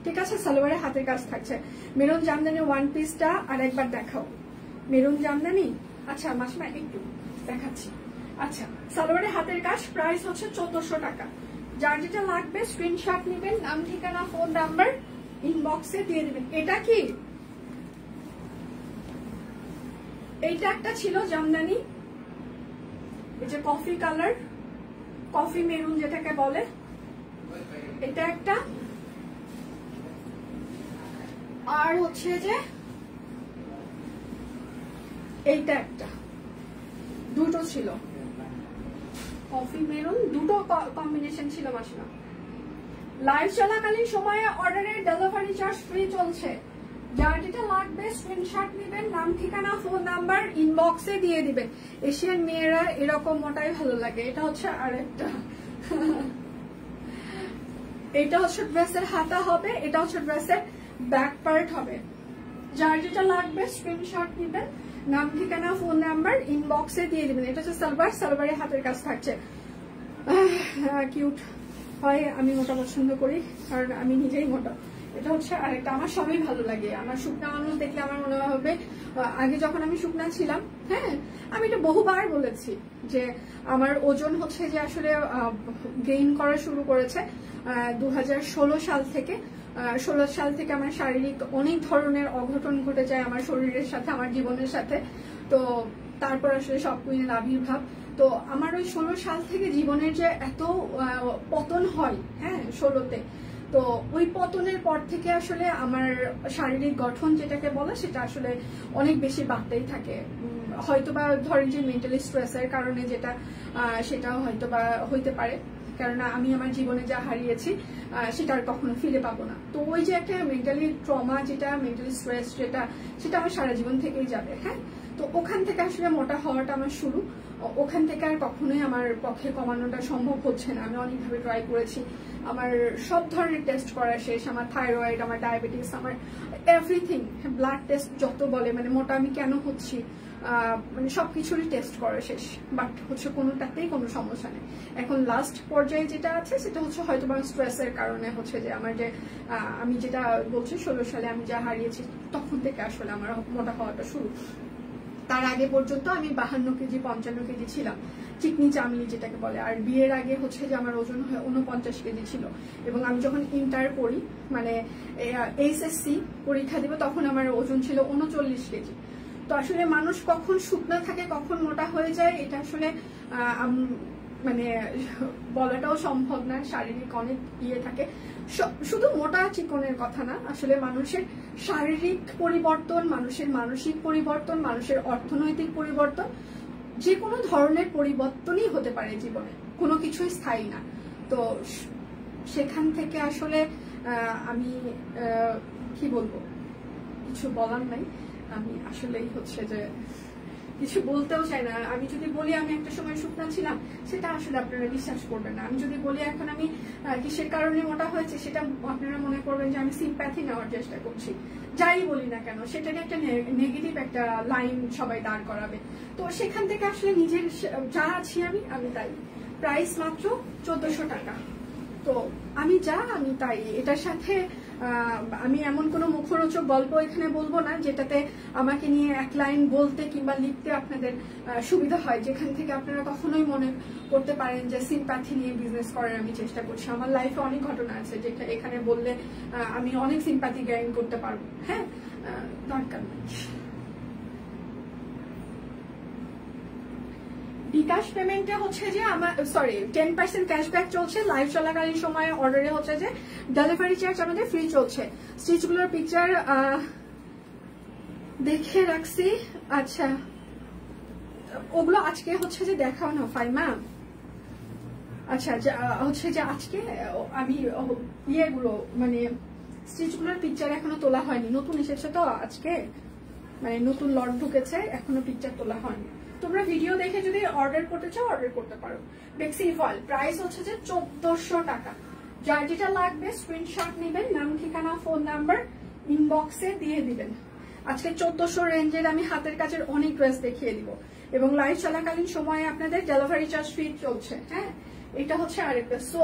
ঠিক আছে? সালোয়ারে হাতের কাজ থাকছে। মেরুন জামদানি ওয়ান পিসটা আর একবার দেখাও, মেরুন জামদানি। আচ্ছা মাসমা একটু দেখাচ্ছি। আচ্ছা, সালোয়ারে হাতের কাজ, প্রাইস হচ্ছে 1400 টাকা। যার যেটা লাগবে স্ক্রিনশট নেবেন, নাম ঠিকানা ফোন নাম্বার ইনবক্সে দিয়ে দিবেন। এটা কি, এইটা একটা ছিল জামদানি, এই যে কফি কালার, কফি মেরুন যেটাকে বলে, এটা একটা। আর হচ্ছে যে এইটা একটা, দুটো ছিল কফি মেরুন, দুটো কম্বিনেশন ছিল মাসনা। লাইভ চলাকালীন সময়ে অর্ডারের ডেলিভারি চার্জ ফ্রি চলছে। যার যেটা লাগবে স্ক্রিনশট নেবেন, নাম ঠিকানা ফোন নাম্বার ইনবক্সে দিয়ে দিবেন। এশিয়ান মেয়েরা এরকম মোটাই ভালো লাগে। এটা হচ্ছে আরেকটা, এটা হচ্ছে ড্রেসের হাতা হবে, এটা হচ্ছে ড্রেসের ব্যাক পার্ট হবে। যার যেটা লাগবে স্ক্রিনশট নেবেন, নাম ঠিকানা ফোন নাম্বার ইনবক্সে দিয়ে দিবেন। এটা হচ্ছে সালোয়ার, সালোয়ারে হাতের কাজ থাকছে। কিউট হয়, আমি মোটা পছন্দ করি কারণ আমি নিজেই মোটা। এটা হচ্ছে আরেকটা, আমার সবই ভালো লাগে। আমার শুকনা মানুষ দেখলে আমার মনে হবে, আগে যখন আমি শুকনা ছিলাম, হ্যাঁ আমি এটা বহুবার বলেছি যে আমার ওজন হচ্ছে যে আসলে গেইন করা শুরু করেছে। 2016 সাল থেকে। 16 সাল থেকে আমার শারীরিক অনেক ধরনের অঘটন ঘটে যায় আমার শরীরের সাথে, আমার জীবনের সাথে। তো তারপর আসলে সব কুইনের আবির্ভাব। তো আমার ওই 16 সাল থেকে জীবনের যে এত পতন হয়, হ্যাঁ 16তে, তো ওই পতনের পর থেকে আসলে আমার শারীরিক গঠন যেটাকে বলে সেটা আসলে অনেক বেশি বাড়তেই থাকে। হয়তোবা ধরেন যে মেন্টালি স্ট্রেসের কারণে যেটা, সেটাও হয়তোবা হইতে পারে, কেননা আমি আমার জীবনে যা হারিয়েছি সেটা আর কখনো ফিরে পাবো না। তো ওই যে একটা মেন্টালি ট্রমা, যেটা মেন্টালি স্ট্রেস, সেটা আমার সারা জীবন থেকেই যাবে। হ্যাঁ, তো ওখান থেকে আসলে মোটা হওয়াটা আমার শুরু। ওখান থেকে আর কখনোই আমার পক্ষে কমানোটা সম্ভব হচ্ছে না। আমি অনেকভাবে ট্রাই করেছি, আমার সব ধরনের টেস্ট করা শেষ, আমার থাইরয়েড, আমার ডায়াবেটিস, আমার এভরিথিং, ব্লাড টেস্ট যত বলে, মানে মোটা আমি কেন হচ্ছি, মানে সবকিছুরই টেস্ট করা শেষ, বাট হচ্ছে কোনোটাতেই কোনো সমস্যা নেই। এখন লাস্ট পর্যায়ে যেটা আছে সেটা হচ্ছে হয়তো বা স্ট্রেসের কারণে হচ্ছে যে আমার যে আমি যেটা বলছি 16 সালে আমি যা হারিয়েছি তখন থেকে আসলে আমার মোটা হওয়াটা শুরু। তার আগে পর্যন্ত আমি 52 কেজি 55 কেজি ছিলাম, চিকনি চামড়ি যেটাকে বলে। আর বিয়ের আগে হচ্ছে যে আমার ওজন 49 কেজি ছিল, এবং আমি যখন ইন্টার করি, মানে HSC পরীক্ষা দিব, তখন আমার ওজন ছিল 39 কেজি। তো আসলে মানুষ কখন শুকনো থাকে কখন মোটা হয়ে যায় এটা আসলে মানে বলাটাও সম্ভব না। শারীরিক অনেক থাকে, শুধু মোটা চিকনের কথা না, আসলে মানুষের শারীরিক পরিবর্তন, মানুষের মানসিক পরিবর্তন, মানুষের অর্থনৈতিক পরিবর্তন, যে কোনো ধরনের পরিবর্তনই হতে পারে জীবনে, কোনো কিছুই স্থায়ী না। তো সেখান থেকে আসলে আমি কি বলবো, কিছু বলার নাই। আমি আসলেই হচ্ছে যে কিছু বলতেও চাই না। আমি যদি বলি আমি একটা সময় শুকনা ছিলাম, সেটা আসলে আপনারা বিশ্বাস করবেন না। আমি যদি বলি এখন আমি কিসের কারণে মোটা হয়েছে, সেটা আপনারা মনে করবেন যে আমি সিম্প্যাথি নেওয়ার চেষ্টা করছি। যাই বলি না কেন, সেটারই একটা নেগেটিভ একটা লাইন সবাই দাঁড় করাবে। তো সেখান থেকে আসলে নিজের যা আছি আমি তাই। প্রাইস মাত্র 1400 টাকা। তো আমি তাই। এটার সাথে আমি এমন কোনো মুখরোচক গল্প এখানে বলবো না যেটাতে আমাকে নিয়ে এক লাইন বলতে কিংবা লিখতে আপনাদের সুবিধা হয়, যেখান থেকে আপনারা কখনোই মনে করতে পারেন যে সিম্প্যাথি নিয়ে বিজনেস করার আমি চেষ্টা করছি। আমার লাইফে অনেক ঘটনা আছে যেটা এখানে বললে আমি অনেক সিম্প্যাথি গেইন করতে পারবো। হ্যাঁ, দরকার নেই। বিকাশ পেমেন্টে হচ্ছে যে আমার 10% ক্যাশব্যাক চলছে। লাইভ চলাকালীন সময়ে অর্ডারে হচ্ছে যে ডেলিভারি চার্জ আমাদের ফ্রি চলছে। স্টিচগুলোর পিকচার দেখে রাখছি। আচ্ছা, ওগুলো আজকে হচ্ছে যে দেখাও না ফাইমা। আচ্ছা, হচ্ছে যে আজকে আমি ইয়েগুলো মানে স্টিচগুলোর পিকচার এখনো তোলা হয়নি, নতুন এসেছে তো আজকে, মানে নতুন লট ঢুকেছে, এখনো পিকচার তোলা হয়নি। তোমরা ভিডিও দেখে যদি অর্ডার করতে চাও অর্ডার করতে পারো। বেক্সি ফল প্রাইস হচ্ছে যে 1400 টাকা। যার যেটা লাগবে স্ক্রিনশট নেবেন, নাম ঠিকানা ফোন নাম্বার ইনবক্সে দিয়ে দিবেন। আজকে 1400 রেঞ্জের আমি হাতের কাজের অনেক ড্রেস দেখিয়ে দিব, এবং লাইভ চলাকালীন সময়ে আপনাদের ডেলিভারি চার্জ ফ্রি চলছে। হ্যাঁ, এটা হচ্ছে আরেকটা। সো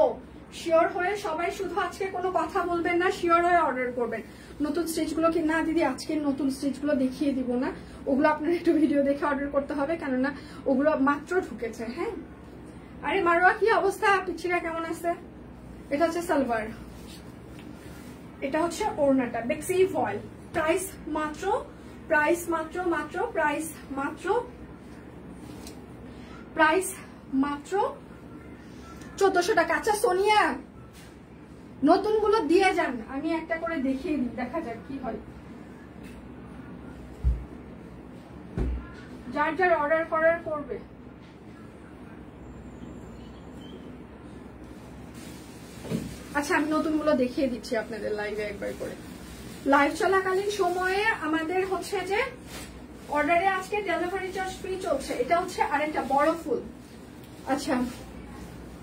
শিওর হয়ে সবাই শুধু আজকে কোনো কথা বলবেন না, শিওর হয়ে অর্ডার করবেন। নতুন স্টিচগুলো কি না দিদি, আজকে নতুন স্টিচগুলো দেখিয়ে দিব না, ওগুলো আপনার একটু ভিডিও দেখে অর্ডার করতে হবে, কেননা ওগুলো মাত্র ঢুকেছে। হ্যাঁ, আরে মারোয়া কি অবস্থা, পিচ্ছিরা কেমন আছে? এটা হচ্ছে সালোয়ার, এটা হচ্ছে ওড়নাটা। বেক্সি ফয়েল প্রাইস মাত্র 1400 টাকা। আচ্ছা সোনিয়া, নতুন গুলো দিয়ে যান, আমি একটা করে দেখিয়ে দিই, দেখা যাক কি হয়। যার যার অর্ডার করার করবে। আচ্ছা, আমি নতুন গুলো দেখিয়ে দিচ্ছি আপনাদের লাইভে একবার করে। লাইভ চলাকালীন সময়ে আমাদের হচ্ছে যে অর্ডারে আজকে ডেলিভারি চার্জ ফ্রি চলছে। এটা হচ্ছে আরেকটা বড় ফুল। আচ্ছা,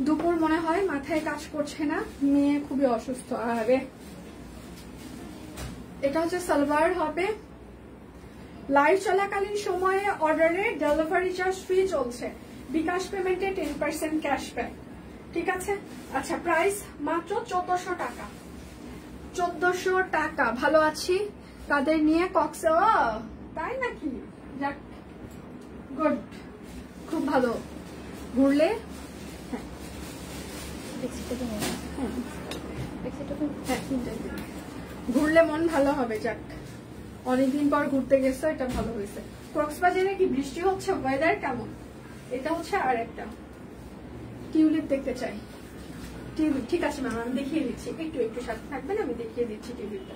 দুপুর মনে হয়, মাথায় কাজ করছে না, মেয়ে খুবই অসুস্থ। আরে এটা হচ্ছে সালোয়ার হবে। লাইভ চলাকালীন সময়ে অর্ডারে ডেলিভারি চার্জ ফ্রি চলছে। বিকাশ পেমেন্টে 10% ক্যাশব্যাক, ঠিক আছে? আচ্ছা, প্রাইস মাত্র 1400 টাকা। 1400 টাকা। ভালো আছি, কাদের নিয়ে? কক্সে। তাই নাকি? যাক, গুড, খুব ভালো। ঘুরলে হ্যাঁ হ্যাঁ তিনটাই ঘুরলে মন ভালো হবে। যাক অনেকদিন পর ঘুরতে গেছো, এটা ভালো হয়েছে। কক্সবাজারে কি বৃষ্টি হচ্ছে? ওয়েদার কেমন? এটা হচ্ছে আর একটা টিউলিপ দেখতে চাই। টিউলিপ ঠিক আছে ম্যাম, আমি দেখিয়ে দিচ্ছি, একটু একটু সাথে থাকবেন, আমি দেখিয়ে দিচ্ছি টিউলিপটা।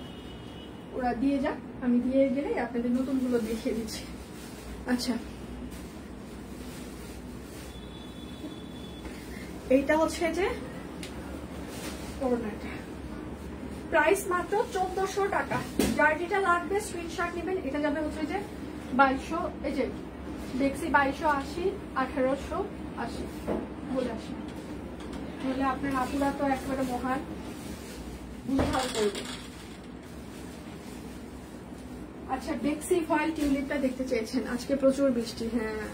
ওরা দিয়ে যাক, আমি দিয়ে গেলে আপনাদের নতুনগুলো দেখিয়ে দিচ্ছি। আচ্ছা এইটা হচ্ছে যে ওড়নাটা, প্রাইস মাত্র 1400 টাকা। যার যেটা লাগবে স্ক্রিনশট নেবেন। এটা যাবে হচ্ছে যে 2200, এই যে দেখছি 2280, 1880 বলে আসি, তাহলে আপনার আপুরা তো একবারে মহান বুঝাল করবে। আচ্ছা বেক্সি ফয়েল টিউলিপটা দেখতে চেয়েছেন, আজকে প্রচুর বৃষ্টি। হ্যাঁ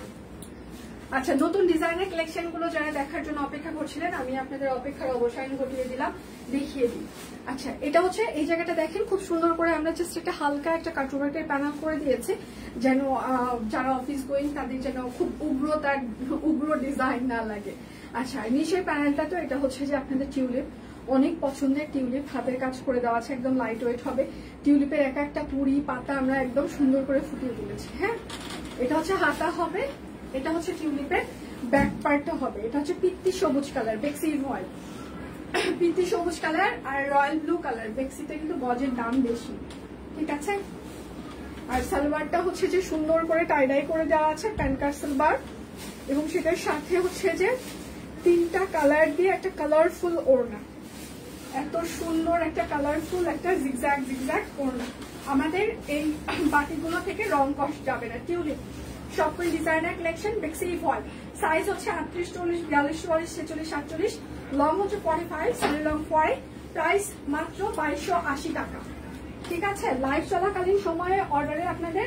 আচ্ছা, নতুন ডিজাইনের কালেকশন গুলো যারা দেখার জন্য অপেক্ষা করছিলেন, আমি আপনাদের অপেক্ষার অবসান ঘটিয়ে দিলাম, দেখিয়ে দিই। আচ্ছা এটা হচ্ছে এই জায়গাটা দেখেন, খুব সুন্দর করে আমরা জাস্ট একটা হালকা একটা কাটওয়ার্কের প্যানেল করে দিয়েছে, যেন যারা অফিস গোয়িং তাদের যেন খুব উগ্র ডিজাইন না লাগে। আচ্ছা নিচের প্যানেলটা তো এটা হচ্ছে যে আপনাদের টিউলিপ, অনেক পছন্দের টিউলিপ, হাতের কাজ করে দেওয়া আছে, একদম লাইট ওয়েট হবে। টিউলিপের এক একটা পুরি পাতা আমরা একদম সুন্দর করে ফুটিয়ে তুলেছি। হ্যাঁ এটা হচ্ছে হাতা হবে, এটা হচ্ছে টিউলিপের ব্যাক পার্টটা হবে। এটা হচ্ছে পিত্তি সবুজ কালার, বেক্সি রয়্যাল পিত্তি সবুজ কালার আর রয়্যাল ব্লু কালার। বেক্সিতে কিন্তু গজের দাম বেশি, ঠিক আছে। আর সালোয়ারটা হচ্ছে যে সুন্দর করে টাইডাই করে দেওয়া আছে, প্যান্টকার সালোয়ার, এবং সেটার সাথে হচ্ছে যে 3টা কালার দিয়ে একটা কালারফুল ওড়না, এত সুন্দর একটা কালারফুল একটা জিগজ্যাগ জিগজ্যাগ ওড়না। আমাদের এই বাটিগুলো থেকে রং কষ যাবে না। টিউলিপ সবগুলি ডিজাইনার কালেকশন, বেক্সি ফয়েল। সাইজ হচ্ছে 38, 40, 42, 44, 46, 48, লং হচ্ছে 45, সাইড লং 40। প্রাইস মাত্র 2280 টাকা, ঠিক আছে। লাইভ চলাকালীন সময়ে অর্ডারে আপনাদের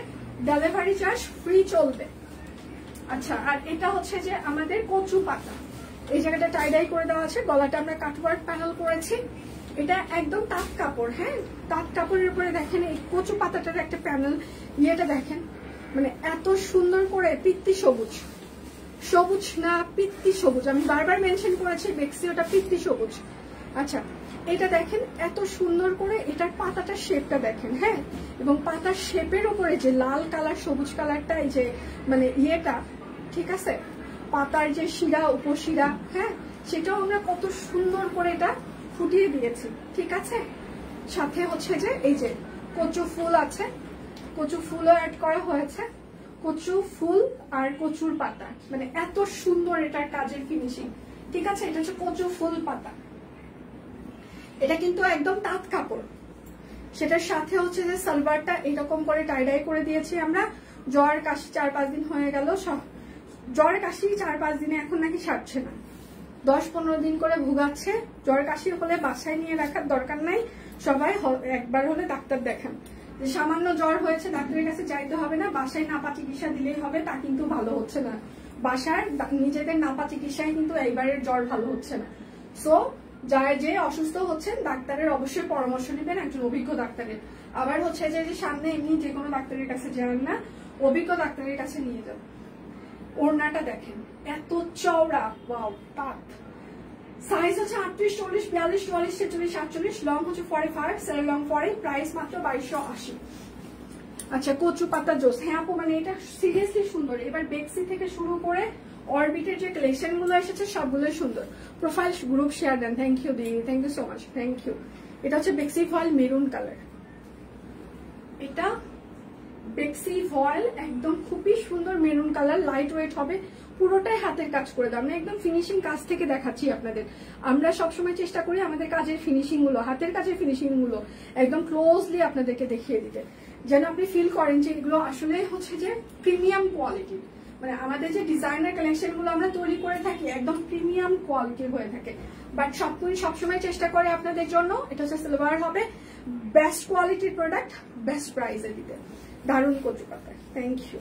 ডেলিভারি চার্জ ফ্রি চলবে। আচ্ছা আর এটা হচ্ছে যে আমাদের কচু পাতা, এই জায়গাটা টাইডাই করে দেওয়া আছে, গলাটা আমরা কাটওয়ার্ক প্যানেল করেছি। এটা একদম তাঁত কাপড়, হ্যাঁ তাঁত কাপড়ের উপরে দেখেন এই কচু পাতাটার একটা প্যানেল, ইয়েটা দেখেন, মানে এত সুন্দর করে পিত্তি সবুজ, সবুজ না পিত্তি সবুজ, আমি বারবার মেনশন করেছি বেক্সি ওটা পিত্তি সবুজ। আচ্ছা এটা দেখেন এত সুন্দর করে, এটার পাতাটার শেপটা দেখেন, হ্যাঁ, এবং পাতার শেপের উপরে যে লাল কালার সবুজ কালারটা, এই যে মানে ইয়েটা, ঠিক আছে, পাতার যে শিরা উপশিরা, হ্যাঁ সেটাও আমরা কত সুন্দর করে এটা ফুটিয়ে দিয়েছি, ঠিক আছে। সাথে হচ্ছে যে এই যে কচু ফুল আছে, কচু ফুলও অ্যাড করা হয়েছে, কচু ফুল আর কচুর পাতা, মানে এত সুন্দর এটার কাজের ফিনিশিং, ঠিক আছে। এটা হচ্ছে কচু ফুল পাতা, এটা কিন্তু একদম তাঁত কাপড়। সেটার সাথে হচ্ছে যে সালোয়ারটা এরকম করে টাইডাই করে দিয়েছি আমরা। জ্বর কাশি 4-5 দিন হয়ে গেল, জ্বর কাশি 4-5 দিনে এখন নাকি সারছে না, 10-15 দিন করে ভুগাচ্ছে। জ্বর কাশি হলে বাসায় নিয়ে রাখার দরকার নাই, সবাই একবার হলে ডাক্তার দেখান। যে সামান্য জ্বর হয়েছে ডাক্তারের কাছে যাইতে হবে না, বাসায় নাপা চিকিৎসা দিলেই হবে, তা কিন্তু ভালো হচ্ছে না। বাসার নিজেদের নাপা চিকিৎসায় কিন্তু এইবারের জ্বর ভালো হচ্ছে না। সো যারা যে অসুস্থ হচ্ছেন ডাক্তারের অবশ্যই পরামর্শ নেবেন, একজন অভিজ্ঞ ডাক্তারের। আবার হচ্ছে যে সামনে এমনি যে কোনো ডাক্তারের কাছে যাবেন না, অভিজ্ঞ ডাক্তারের কাছে নিয়ে যান। ওড়নাটা দেখেন এত চওড়া, ওয়াও তাঁত। সাইজ হচ্ছে 38, 40, 42, 44, 46, 48, লং হচ্ছে 45, সেল লং 40, প্রাইস মাত্র 2280। আচ্ছা কচু পাতা জোস, হ্যাঁ আপু মানে এটা সিরিয়াসলি সুন্দর। এবার বেক্সি থেকে শুরু করে অরবিটের যে কালেকশন গুলো এসেছে সবগুলোই সুন্দর। প্রোফাইল গ্রুপ শেয়ার দেন, থ্যাংক ইউ দিদি, thank you so much, thank you. এটা হচ্ছে বেক্সি ফয়েল মেরুন কালার, এটা বেক্সি ফয়েল একদম খুবই সুন্দর মেরুন কালার, লাইট ওয়েট হবে, পুরোটাই হাতের কাজ করে দাও। আমরা একদম ফিনিশিং কাজ থেকে দেখাচ্ছি আপনাদের। আমরা সবসময় চেষ্টা করি আমাদের কাজের ফিনিশিং গুলো, হাতের কাজের ফিনিশিং গুলো একদম ক্লোজলি আপনাদেরকে দেখিয়ে দিতে, যেন আপনি ফিল করেন যে এগুলো আসলে হচ্ছে যে প্রিমিয়াম কোয়ালিটি। মানে আমাদের যে ডিজাইনার কালেকশন গুলো আমরা তৈরি করে থাকি একদম প্রিমিয়াম কোয়ালিটির হয়ে থাকে, বাট সবসময় চেষ্টা করে আপনাদের জন্য। এটা হচ্ছে সিলভার হবে, বেস্ট কোয়ালিটির প্রোডাক্ট বেস্ট প্রাইসে দিতে। দারুণ কচু পাতা, থ্যাংক ইউ।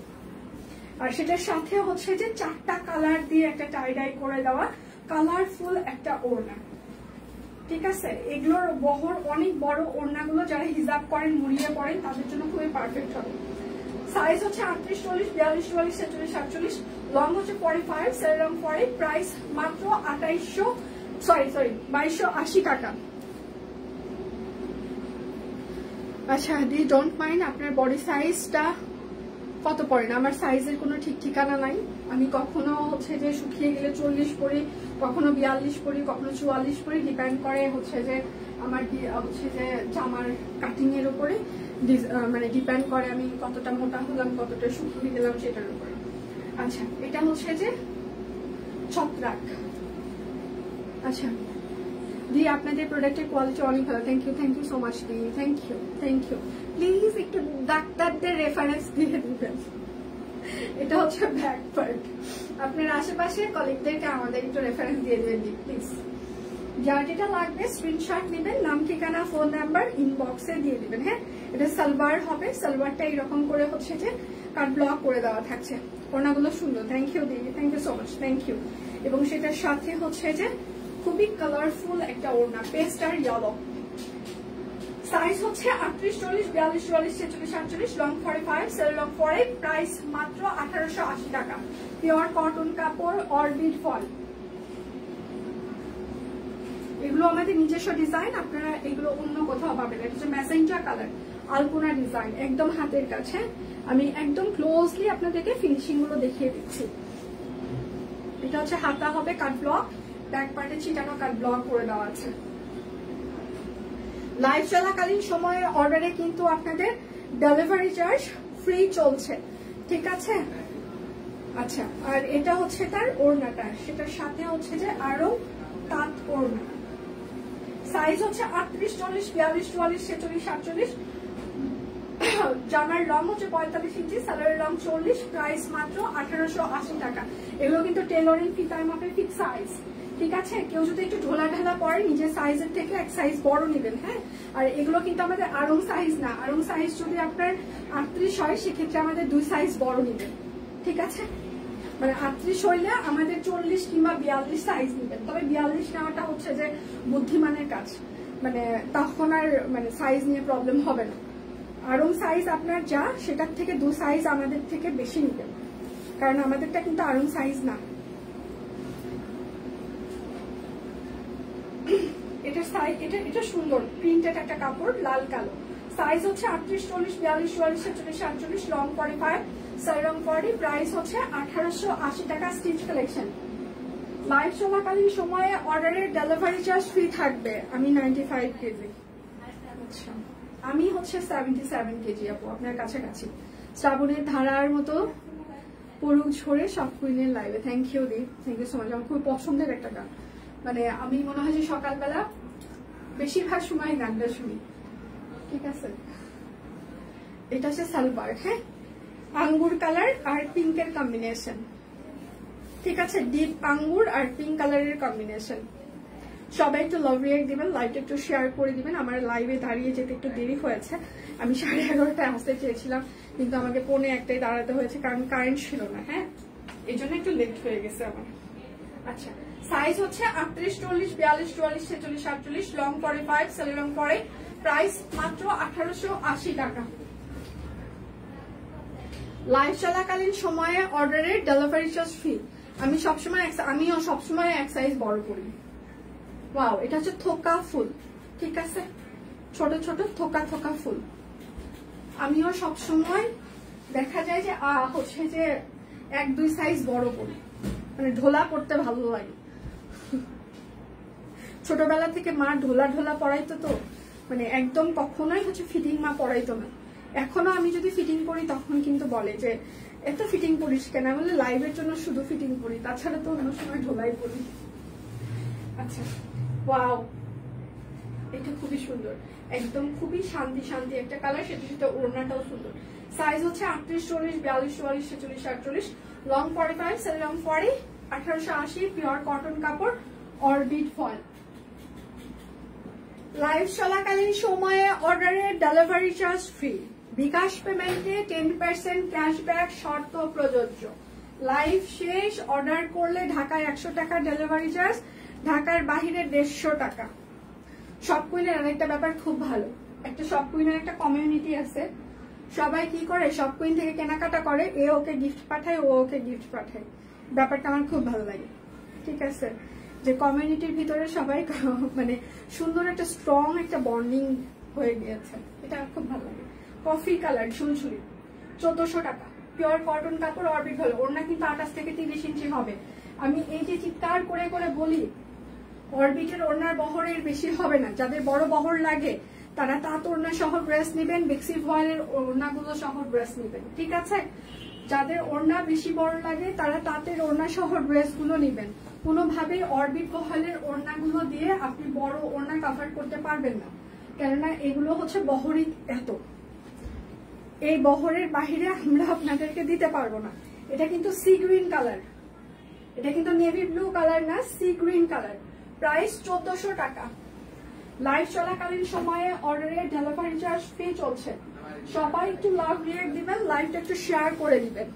আর সেটার সাথে হচ্ছে যে 4টা কালার দিয়ে একটা টাইডাই করে দেওয়া কালারফুল একটা ওড়না, ঠিক আছে। এগুলোর বহর অনেক বড়, ওড়নাগুলো যারা হিজাব করেন মুড়িয়ে পড়েন তাদের জন্য খুবই পারফেক্ট হবে। সাইজ হচ্ছে 38, 40, 42, 44, 46, 48, লং হচ্ছে 45, সেল লং 40, প্রাইস মাত্র 2280 টাকা। আচ্ছা দি ডোন্ট মাইন্ড আপনার বডি সাইজটা কত পড়ে না, আমার সাইজের কোনো ঠিক ঠিকানা নাই। আমি কখনো হচ্ছে যে শুকিয়ে গেলে 40 পরি, কখনো 42 পরি, কখনো 44 পরি, ডিপেন্ড করে হচ্ছে যে আমার হচ্ছে যে জামার কাটিং এর উপরে, মানে ডিপেন্ড করে আমি কতটা মোটা হলাম, কতটা শুকিয়ে গেলাম সেটার উপরে। আচ্ছা এটা হচ্ছে যে ছত্রাক। আচ্ছা দি আপনাদের প্রোডাক্টের কোয়ালিটি অনেক ভালো, থ্যাংক ইউ সো মাচ দি, থ্যাংক ইউ। প্লিজ একটু ডাক্তারদের রেফারেন্স দিয়ে দিবেন। এটা হচ্ছে ব্যাক পার্ট, আপনার আশেপাশে কলিগদেরকে আমাদের একটু রেফারেন্স দিয়ে দিবেন দি প্লিজ। যার যেটা লাগবে স্ক্রিনশট নেবেন, নাম ঠিকানা ফোন নাম্বার ইনবক্সে দিয়ে দিবেন। হ্যাঁ এটা সালোয়ার হবে, সালোয়ারটা এরকম করে হচ্ছে যে কাট ব্লক করে দেওয়া থাকছে, ওড়নাগুলো সুন্দর, থ্যাংক ইউ দিদি, thank you so much, thank you. এবং সেটার সাথে হচ্ছে যে খুবই কালারফুল একটা ওড়না, পেস্ট আর ইয়েলো। সাইজ হচ্ছে 38, 40, 42, 44, 46, 48, লং 45, সেল লং 40, প্রাইস মাত্র 1880 টাকা। পিওর কটন কাপড়, অরবিট ফল। এগুলো আমাদের নিজস্ব ডিজাইন, আপনারা এগুলো অন্য কোথাও পাবেন। এটা হচ্ছে ম্যাজেন্টা কালার, আলপনা ডিজাইন, একদম হাতের কাছে। আমি একদম ক্লোজলি আপনাদেরকে ফিনিশিং গুলো দেখিয়ে দিচ্ছি। এটা হচ্ছে হাতা হবে কাট ব্লক, ব্যাক পার্টে চিটানো কাট ব্লক করে দেওয়া আছে। লাইভ চলাকালীন সময়ে অর্ডারে কিন্তু আপনাদের ডেলিভারি চার্জ ফ্রি চলছে, ঠিক আছে? আচ্ছা আর এটা হচ্ছে তার ওড়নাটা, সেটার সাথে হচ্ছে যে আরো তাঁত ওড়না। সাইজ হচ্ছে 38, 40, 42, 44, 46, 48, জামার লং হচ্ছে 45 ইঞ্চি, সালোয়ারের লং 40, প্রাইস মাত্র 1880 টাকা। এগুলো কিন্তু টেলরিং ফিতার মাপে ফিট সাইজ, ঠিক আছে? কেউ যদি একটু ঢোলা ঢালা পরে নিজের সাইজের থেকে এক সাইজ বড় নেবেন। হ্যাঁ আর এগুলো কিন্তু আমাদের আড়ং সাইজ না, আড়ং সাইজ যদি আপনার 38 হয় সেক্ষেত্রে আমাদের 2 সাইজ বড় নেবেন, ঠিক আছে? মানে 38 হইলে আমাদের 40 কিংবা 42 সাইজ নেবেন। তবে 42 নেওয়াটা হচ্ছে যে বুদ্ধিমানের কাজ, মানে তখন আর মানে সাইজ নিয়ে প্রবলেম হবে না। আড়ং সাইজ আপনার যা সেটার থেকে 2 সাইজ আমাদের থেকে বেশি নেবেন, কারণ আমাদেরটা কিন্তু আড়ং সাইজ না। এটা সুন্দর প্রিন্টেড একটা কাপড়, লাল কালো। সাইজ হচ্ছে 38, 40, 42, 44, 46, 48, লং 45, সেল লং 40, প্রাইস হচ্ছে 1880 টাকা। Stitch collection. লাইভ চলাকালীন সময়ে অর্ডারের ডেলিভারি চার্জ ফ্রি থাকবে। আমি 95 কেজি, আচ্ছা আমি হচ্ছে 77 কেজি আপু, আপনার কাছাকাছি। শ্রাবণের ধারার মতো পড়ুক ঝরে সব কুইনের লাইভে, থ্যাংক ইউ দি, থ্যাংক ইউ সো মাচ। আমার খুব পছন্দের একটা গান, মানে আমি মনে হয় যে সকালবেলা বেশিরভাগ সময় গানটা শুনি, ঠিক আছে? এটা হচ্ছে সালোয়ার, হ্যাঁ আঙ্গুর কালার আর পিঙ্কের কম্বিনেশন, ঠিক আছে? ডিপ আঙ্গুর আর পিঙ্ক কালারের কম্বিনেশন। সবাই একটু লাভ রিঅ্যাক্ট দিবেন, লাইভটা একটু শেয়ার করে দিবেন। আমার লাইভে দাঁড়িয়ে যেতে একটু দেরি হয়েছে, আমি 11:30টায় আসতে চেয়েছিলাম কিন্তু আমাকে 11:45টায় দাঁড়াতে হয়েছে, কারণ কারেন্ট ছিল না। হ্যাঁ এই জন্য একটু লেট হয়ে গেছে আমার। আচ্ছা সাইজ হচ্ছে 38, 40, 42, 44, 46, 48, লং 45, সেল লং 40, প্রাইস মাত্র 1880 টাকা। লাইভ চলাকালীন সময়ে অর্ডারের ডেলিভারি চার্জ ফ্রি। আমিও সবসময় এক সাইজ বড় করি। ওয়াও এটা হচ্ছে থোকা ফুল, ঠিক আছে? ছোট ছোট থোকা থোকা ফুল। আমিও সবসময় দেখা যায় যে হচ্ছে যে 1-2 সাইজ বড় করি, মানে ঢোলা করতে ভালো লাগে। ছোটবেলা থেকে মা ঢোলা ঢোলা পড়াইতো, তো মানে একদম কখনোই হচ্ছে ফিটিং মা পড়াইতো না। এখনো আমি যদি ফিটিং করি তখন কিন্তু বলে যে এত ফিটিং করিস কেন, বলে লাইভের জন্য শুধু ফিটিং করি, তাছাড়া তো অন্য সময় ঢোলাই করি। আচ্ছা ওয়াও এটা খুবই সুন্দর, একদম খুবই শান্তি শান্তি একটা কালার, সেটা ওড়নাটাও সুন্দর। সাইজ হচ্ছে 38, 40, 42, 44, 46, 48, লং 45, সেল লং 40, 1880, পিওর কটন কাপড়, অরবিট ফল। লাইভ চলাকালীন সময়ে অর্ডারের ডেলিভারি চার্জ ফ্রি, বিকাশ পেমেন্টে 10% ক্যাশব্যাক, শর্ত প্রযোজ্য। লাইভ শেষ, অর্ডার করলে ঢাকায় 100 টাকা ডেলিভারি চার্জ, ঢাকার বাহিরে 150 টাকা। শপ কুইনের আরেকটা ব্যাপার খুব ভালো, একটা শপ কুইনের একটা কমিউনিটি আছে, সবাই কি করে শপ কুইন থেকে কেনাকাটা করে, এ ওকে গিফট পাঠায়, ও ওকে গিফট পাঠায়। ব্যাপারটা আমার খুব ভালো লাগে, ঠিক আছে? যে কমিউনিটির ভিতরে সবাই মানে সুন্দর একটা স্ট্রং একটা বন্ডিং হয়ে গিয়েছে। এটা খুব ভালো লাগে, কফি কালার ঝুলঝুলি, 1400 টাকা। পিওর কটন কাপড়, অরবিট হলো। ওড়না কিন্তু 28 থেকে 30 ইঞ্চি হবে। আমি এই যে চিৎকার করে করে বলি, অরবিটের ওড়নার বহরের বেশি হবে না। যাদের বড় বহর লাগে তারা তাঁত ওড়না সহ ড্রেস নেবেন, বেক্সি ভয়েলের ওড়নাগুলো সহ ড্রেস নেবেন, ঠিক আছে? যাদের ওড়না বেশি বড় লাগে তারা তাঁতের ওড়না সহ ড্রেসগুলো নেবেন। কোনোভাবেই অরবিট ভয়েলের ওড়নাগুলো দিয়ে আপনি বড় ওড়না কভার করতে পারবেন না, কেননা এগুলো হচ্ছে বহরই এত, এই বহরের বাহিরে আমরা আপনাদেরকে দিতে পারবো না। এটা কিন্তু সি গ্রিন কালার, এটা কিন্তু নেভি ব্লু কালার না, সি গ্রিন কালার। প্রাইস 1400 টাকা। লাইভ চলাকালীন সময়ে অর্ডারে ডেলিভারি চার্জ ফ্রি চলছে। সবাই একটু লাভ রিয়েক্ট দিবেন, লাইভটা একটু শেয়ার করে দিবেন।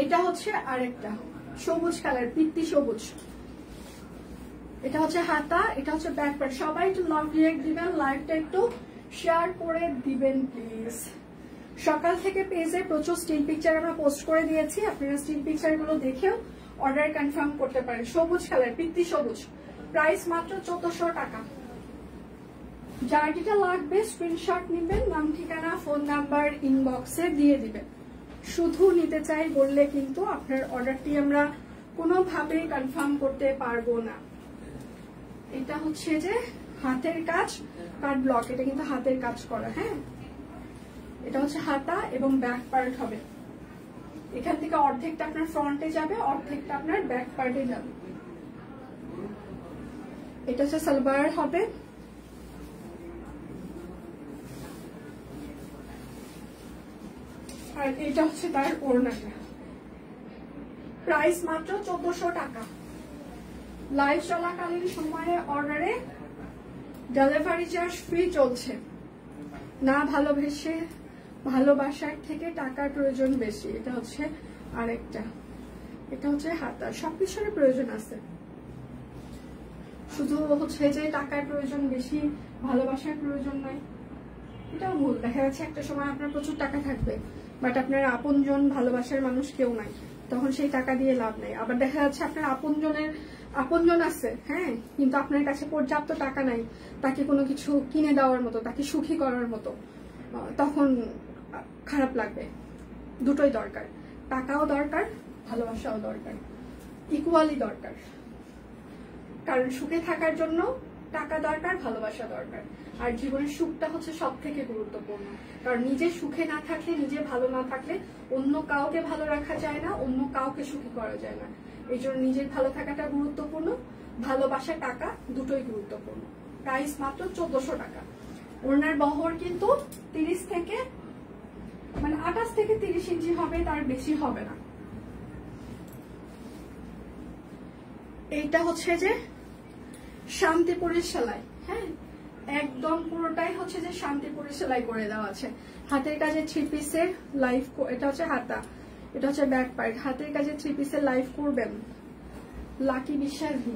এটা হচ্ছে আরেকটা সবুজ কালার, পিত্তি সবুজ। এটা হচ্ছে হাতা, এটা হচ্ছে ব্যাক পার্ট। সবাই একটু লাভ রিয়েক্ট দিবেন, লাইভটা একটু শেয়ার করে দিবেন প্লিজ। সকাল থেকে পেজে প্রচুর স্টিল পিকচার আমরা পোস্ট করে দিয়েছি, আপনারা স্টিল পিকচার গুলো দেখেও অর্ডার কনফার্ম করতে পারেন। সবুজ কালার, পিত্তি সবুজ, প্রাইস মাত্র 1400 টাকা। যার যেটা লাগবে স্ক্রিনশট নেবেন, নাম ঠিকানা ফোন নাম্বার ইনবক্সে দিয়ে দিবেন। শুধু নিতে চাই বললে কিন্তু আপনার অর্ডারটি আমরা কোনোভাবেই কনফার্ম করতে পারবো না। এটা হচ্ছে যে হাতের কাজ, কাট ব্লক, এটা কিন্তু হাতের কাজ করা। হ্যাঁ, এটা হচ্ছে হাতা এবং ব্যাক পার্ট হবে। এখান থেকে অর্ধেকটা আপনার ফ্রন্টে যাবে, অর্ধেকটা আপনার ব্যাক পার্টে যাবে। এটা হচ্ছে সালোয়ার হবে। আর এটা হচ্ছে তার ওড়নাটা। প্রাইস মাত্র 1400 টাকা। লাইভ চলাকালীন সময়ে অর্ডারে ডেলিভারি চার্জ ফ্রি চলছে। না ভালোবেসে ভালোবাসার থেকে টাকার প্রয়োজন বেশি। এটা হচ্ছে আরেকটা, এটা হচ্ছে হাতা। সবকিছুর প্রয়োজন আছে, শুধু হচ্ছে যে টাকার প্রয়োজন বেশি, ভালোবাসার প্রয়োজন নয়। এটাও ভুল। দেখা যাচ্ছে একটা সময় আপনার প্রচুর টাকা থাকবে, বাট আপনার আপনজন ভালোবাসার মানুষ কেউ নাই, তখন সেই টাকা দিয়ে লাভ নেই। আবার দেখা যাচ্ছে আপনার আপনজন আছে, হ্যাঁ, কিন্তু আপনার কাছে পর্যাপ্ত টাকা নাই তাকে কোনো কিছু কিনে দেওয়ার মতো, তাকে সুখী করার মতো, তখন খারাপ লাগবে। দুটোই দরকার, টাকাও দরকার, ভালোবাসাও দরকার, ইকুয়ালি দরকার। কারণ সুখে থাকার জন্য টাকা দরকার, ভালোবাসা দরকার। আর জীবনের সুখটা হচ্ছে সব থেকে গুরুত্বপূর্ণ। কারণ নিজে সুখে না থাকলে, নিজে ভালো না থাকলে অন্য কাউকে ভালো রাখা যায় না, অন্য কাউকে সুখী করা যায় না। এই জন্য নিজের ভালো থাকাটা গুরুত্বপূর্ণ, ভালোবাসা, টাকা দুটোই গুরুত্বপূর্ণ। প্রাইস মাত্র 1400 টাকা। ওড়নার বহর কিন্তু 30 থেকে 28 থেকে 30 ইঞ্চি হবে, তার বেশি হবে না। এইটা হচ্ছে যে শান্তিপুরের সেলাই। হ্যাঁ, একদম পুরোটাই হচ্ছে যে শান্তিপুরের সেলাই করে দেওয়া আছে। হাতের কাজে 3 পিসের লাইভ, এটা হচ্ছে হাতা, এটা হচ্ছে ব্যাক পার্ট। হাতের কাজে 3 পিসের লাইভ করবেন লাকি বিশ্বাস দি।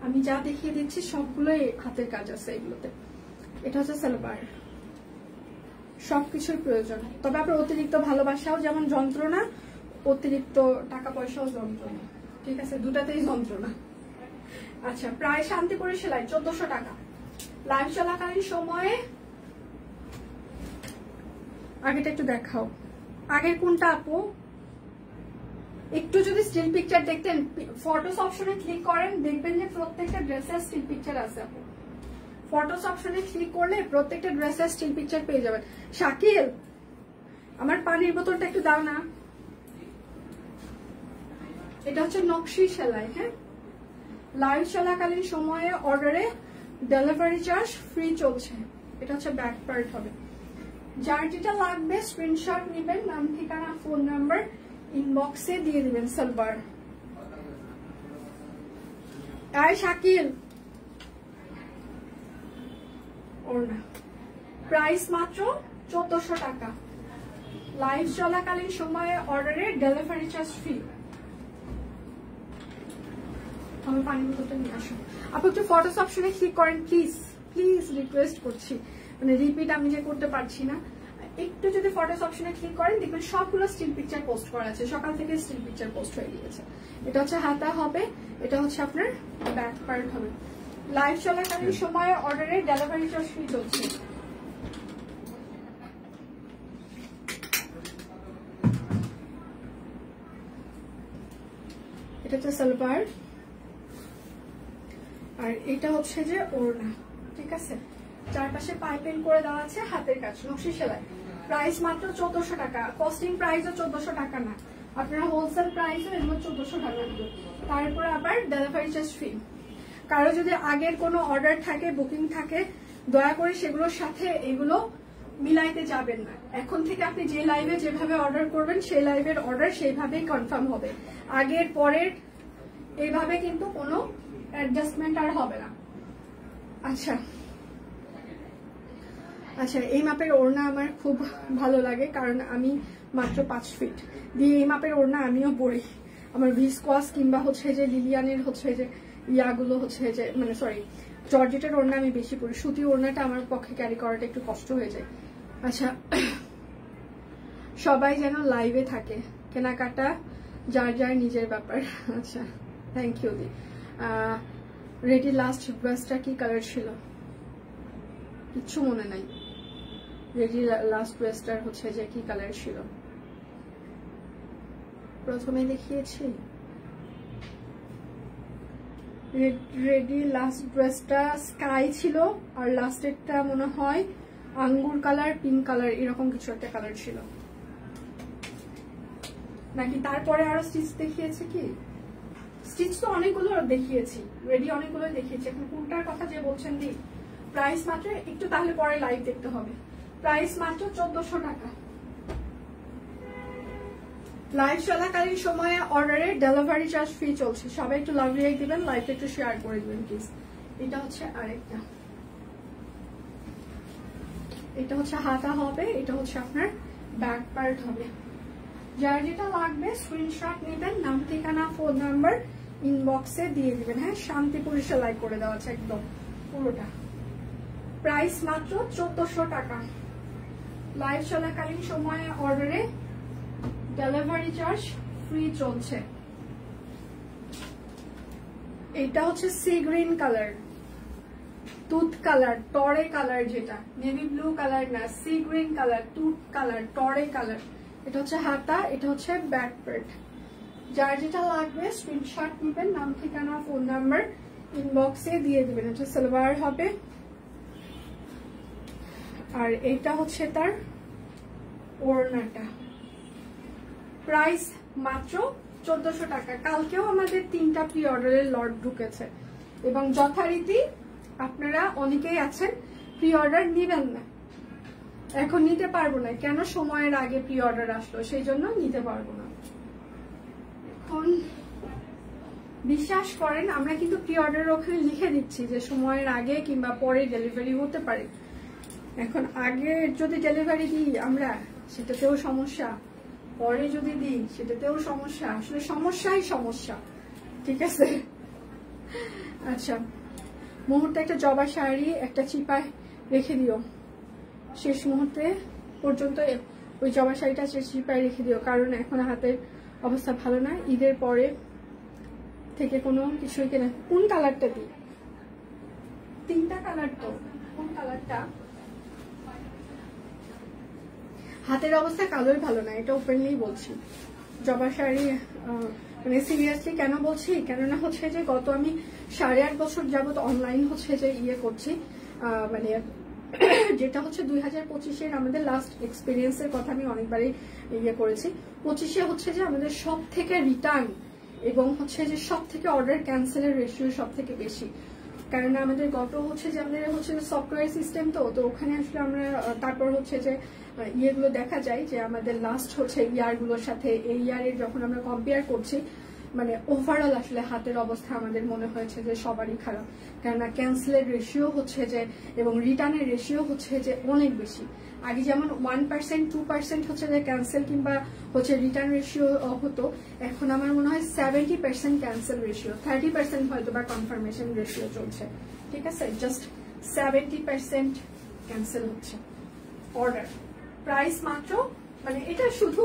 আমি যা দেখিয়ে দিচ্ছি সবগুলোই হাতের কাজ আছে এগুলোতে। এটা হচ্ছে সালোয়ার। সবকিছুর প্রয়োজন, তবে আপনার অতিরিক্ত ভালোবাসাও যেমন যন্ত্রণা, অতিরিক্ত টাকা পয়সাও যন্ত্রণা, ঠিক আছে? দুটাতেই যন্ত্রণা। আচ্ছা, প্রায় শান্তিপুরের সেলাই 1400 টাকা। লাইভ চলাকালীন সময়ে আগেটা একটু দেখাও, আগের কোনটা আপু? একটু যদি স্টিল পিকচার দেখতেন, ফটোস অপশনে ক্লিক করেন, দেখবেন যে প্রত্যেকটা ড্রেসের স্টিল পিকচার আছে আপু। ফটোস অপশনে ক্লিক করলে প্রত্যেকটা ড্রেসের স্টিল পিকচার পেয়ে যাবেন। শাকিল, আমার পানির বোতলটা একটু দাও না। এটা হচ্ছে নকশি সেলাই। হ্যাঁ, লাইভ চলাকালীন সময়ে অর্ডারে ডেলিভারি চার্জ ফ্রি চলছে। এটা হচ্ছে ব্যাক পার্ট হবে। যার যেটা লাগবে স্ক্রিনশট নেবেন, নাম ঠিকানা ফোন নাম্বার ইনবক্সে দিয়ে দিবেন। সালোয়ার। আয় শাকিল, ওড়না। প্রাইস মাত্র 1400 টাকা। লাইভ চলাকালীন সময়ে অর্ডারে ডেলিভারি চার্জ ফ্রি। আমি পানি বোতলটা নিয়ে আসো। আপনি একটু ফটোস অপশনে ক্লিক করেন প্লিজ, প্লিজ রিকোয়েস্ট করছি। মানে রিপিট আমি যে করতে পারছি না। একটু যদি ফটোস অপশনে ক্লিক করেন দেখবেন সবগুলো স্টিল পিকচার পোস্ট করা আছে, সকাল থেকে স্টিল পিকচার পোস্ট হয়ে গিয়েছে। এটা হচ্ছে হাতা হবে, এটা হচ্ছে আপনার ব্যাক পার্ট হবে। লাইভ চলাকালীন সময় অর্ডারের ডেলিভারি চার্জ ফ্রি চলছে। এটা হচ্ছে সালোয়ার, আর এটা হচ্ছে যে ওড়না, ঠিক আছে। চারপাশে পাইপিং করে দেওয়া আছে, হাতের কাজ, নকশি সেলাই। প্রাইস মাত্র 1400 টাকা, কস্টিং প্রাইসও 1400 টাকা না, আপনারা হোলসেল প্রাইসও এগুলো 1400 টাকা দিবেন। তারপরে আবার ডেলিভারি চার্জ ফ্রি। কারো যদি আগের কোনো অর্ডার থাকে, বুকিং থাকে, দয়া করে সেগুলোর সাথে এগুলো মিলাইতে যাবেন না। এখন থেকে আপনি যে লাইভে যেভাবে অর্ডার করবেন সেই লাইভের অর্ডার সেইভাবেই কনফার্ম হবে। আগের পরের এইভাবে কিন্তু কোনো অ্যাডজাস্টমেন্ট আর হবে না। আচ্ছা আচ্ছা, এই মাপের ওড়না আমার খুব ভালো লাগে, কারণ আমি মাত্র 5 ফিট দিয়ে এই মাপের ওড়না আমিও পরি। আমার ভিসকোয়াস কিংবা হচ্ছে যে লিলিয়ানের হচ্ছে যে ইয়াগুলো হচ্ছে যে মানে সরি জর্জেটের ওড়না আমি বেশি পরি, সুতি ওড়নাটা আমার পক্ষে ক্যারি করাটা একটু কষ্ট হয়ে যায়। আচ্ছা, সবাই যেন লাইভে থাকে, কেনাকাটা যার যার নিজের ব্যাপার। আচ্ছা, থ্যাংক ইউ দি। রেডি লাস্ট ড্রেসটা কি কালার ছিল কিচ্ছু মনে নাই। রেডি লাস্ট ড্রেসটার হচ্ছে যে কি কালার ছিল প্রথমে দেখিয়েছি। রেডি লাস্ট ড্রেসটা স্কাই ছিল, আর লাস্টেরটা মনে হয় আঙ্গুর কালার, পিঙ্ক কালার, এরকম কিছু একটা কালার ছিল নাকি। তারপরে আরো স্টিচ দেখিয়েছে কি? স্টিচ তো অনেকগুলো দেখিয়েছি, রেডি অনেকগুলো দেখিয়েছি। এখন কোনটার কথা যে বলছেন দি? প্রাইস মাত্র একটু, তাহলে পরে লাইভ দেখতে হবে। প্রাইস মাত্র 1400 টাকা। লাইভ চলাকালীন সময়ে অর্ডারের ডেলিভারি চার্জ ফ্রি চলছে। সবাই একটু লাভ রিয়েক্ট দিবেন, লাইভটা একটু শেয়ার করে দিবেন প্লিজ। এটা হচ্ছে আরেকটা, এটা হচ্ছে হাতা হবে, এটা হচ্ছে আপনার ব্যাক পার্ট হবে। যার যেটা লাগবে স্ক্রিনশট নেবেন, নাম ঠিকানা ফোন নাম্বার ইনবক্সে দিয়ে দিবেন। হ্যাঁ, শান্তিপুর সেলাই করে দেওয়া আছে একদম পুরোটা। প্রাইস মাত্র 1400 টাকা। লাইভ চলাকালীন সময়ে অর্ডারে ডেলিভারি চার্জ ফ্রি চলছে। এটা হচ্ছে sea green colour, tooth colour, টরে কালার, যেটা নেভি ব্লু কালার না, sea green colour, tooth colour, টরে কালার। এটা হচ্ছে হাতা, এটা হচ্ছে ব্যাক পার্ট। যার যেটা লাগবে স্ক্রিনশট নেবেন, নাম ঠিকানা ফোন নাম্বার ইনবক্সে দিয়ে দিবেন। এটা সালোয়ার হবে, আর এটা হচ্ছে তার ওড়নাটা। প্রাইস মাত্র 1400 টাকা। কালকেও আমাদের 3টা প্রি অর্ডারের লট ঢুকেছে, এবং যথারীতি আপনারা অনেকেই আছেন প্রি অর্ডার নিবেন না। এখন নিতে পারবো না, কেন? সময়ের আগে প্রি অর্ডার আসলো, সেই জন্য নিতে পারবো না। এখন বিশ্বাস করেন, আমরা কিন্তু প্রি অর্ডার ওখানে লিখে দিচ্ছি যে সময়ের আগে কিংবা পরে ডেলিভারি হতে পারে। এখন আগে যদি ডেলিভারি দিই আমরা, সেটাতেও সমস্যা, পরে যদি দিই সেটাতেও সমস্যা। আসলে সমস্যাই সমস্যা, ঠিক আছে। আচ্ছা, মুহূর্তে একটা জবা শাড়ি একটা চিপায় রেখে দিও, শেষ মুহূর্তে পর্যন্ত ওই জবা শাড়িটা চিপায় রেখে দিও, কারণ এখন হাতের অবস্থা ভালো না। ঈদের পরে থেকে কোনো কিছুই কেনা। কোন কালারটা দিই? 3টা কালার তো, কোন কালারটা? হাতের অবস্থা কালোই ভালো না, এটা ওপেনলি বলছি। জবা শাড়ি মানে সিরিয়াসলি কেন বলছি, কেননা হচ্ছে যে গত আমি 8.5 বছর যাবত অনলাইন হচ্ছে যে ইয়ে করছি, মানে যেটা হচ্ছে 2025-এর আমাদের লাস্ট এক্সপিরিয়েন্সের কথা আমি অনেকবারই ইয়ে করেছি। 25-এ হচ্ছে যে আমাদের সব থেকে রিটার্ন এবং হচ্ছে যে সব থেকে অর্ডার ক্যান্সেলের রেশিও সব থেকে বেশি, কারণ আমাদের গত হচ্ছে যে আমাদের হচ্ছে সফটওয়্যার সিস্টেম, তো ওখানে আসলে আমরা তারপর হচ্ছে যে ইয়েগুলো দেখা যায় যে আমাদের লাস্ট হচ্ছে ইয়ারগুলোর সাথে এই ইয়ারের যখন আমরা কম্পেয়ার করছি, মানে ওভারঅল আসলে হাতের অবস্থা আমাদের মনে হয়েছে যে সবারই খারাপ, কেননা ক্যান্সেলের রেশিও হচ্ছে যে এবং রিটার্নের রেশিও হচ্ছে যে অনেক বেশি। আগে যেমন 1% 2% হচ্ছে যে ক্যান্সেল কিংবা হচ্ছে রিটার্ন রেশিও হতো, এখন আমার মনে হয় 70% ক্যান্সেল রেশিও, 30% হয়তো বা কনফার্মেশন রেশিও চলছে, ঠিক আছে। জাস্ট 70% ক্যান্সেল হচ্ছে অর্ডার, প্রাইস মাত্র, মানে এটা শুধু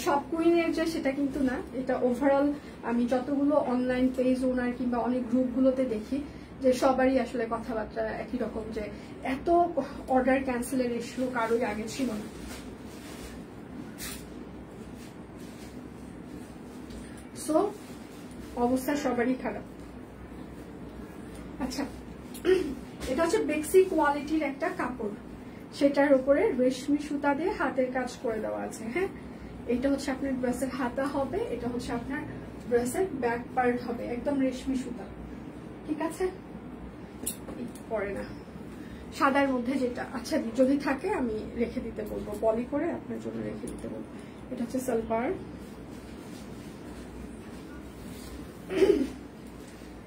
সব কুইনের যে সেটা কিন্তু না, এটা ওভারঅল আমি যতগুলো অনলাইন পেজ ওনার কিংবা অনেক গ্রুপগুলোতে দেখি যে সবারই আসলে কথাবার্তা একই রকম, যে এত অর্ডার ক্যান্সেলের ইস্যু কারোই আগে ছিল না। সো অবস্থা সবারই খারাপ। আচ্ছা, এটা হচ্ছে বেক্সি কোয়ালিটির একটা কাপড়, সেটার উপরে রেশমি সুতা দিয়ে হাতের কাজ করে দেওয়া আছে। হ্যাঁ, এটা হচ্ছে আপনার ড্রেসের হাতা হবে, এটা হচ্ছে আপনার ড্রেসের ব্যাক পার্ট হবে, একদম রেশমি সুতা। ঠিক আছে, পরে না সাদার মধ্যে যেটা, আচ্ছা যদি থাকে আমি রেখে দিতে বলবো, পলি করে আপনার জন্য রেখে দিতে বলবো। এটা হচ্ছে সালোয়ার,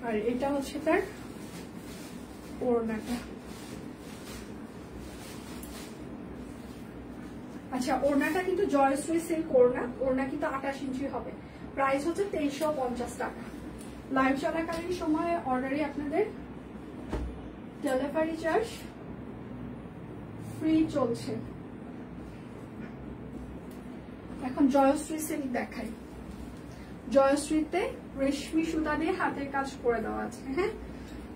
আর এটা হচ্ছে তার ওড়নাটা। আচ্ছা, ওড়নাটা কিন্তু জয়শ্রী সিল্ক ওড়না, ওড়না কিন্তু 28 ইঞ্চি হবে। প্রাইস হচ্ছে 2350 টাকা। লাইভ চলাকালীন সময়ে অর্ডারে আপনাদের ডেলিভারি চার্জ ফ্রি চলছে। এখন জয়শ্রী সিল্ক দেখাই। জয়শ্রীতে রেশমি সুতা দিয়ে হাতের কাজ করে দেওয়া আছে। হ্যাঁ,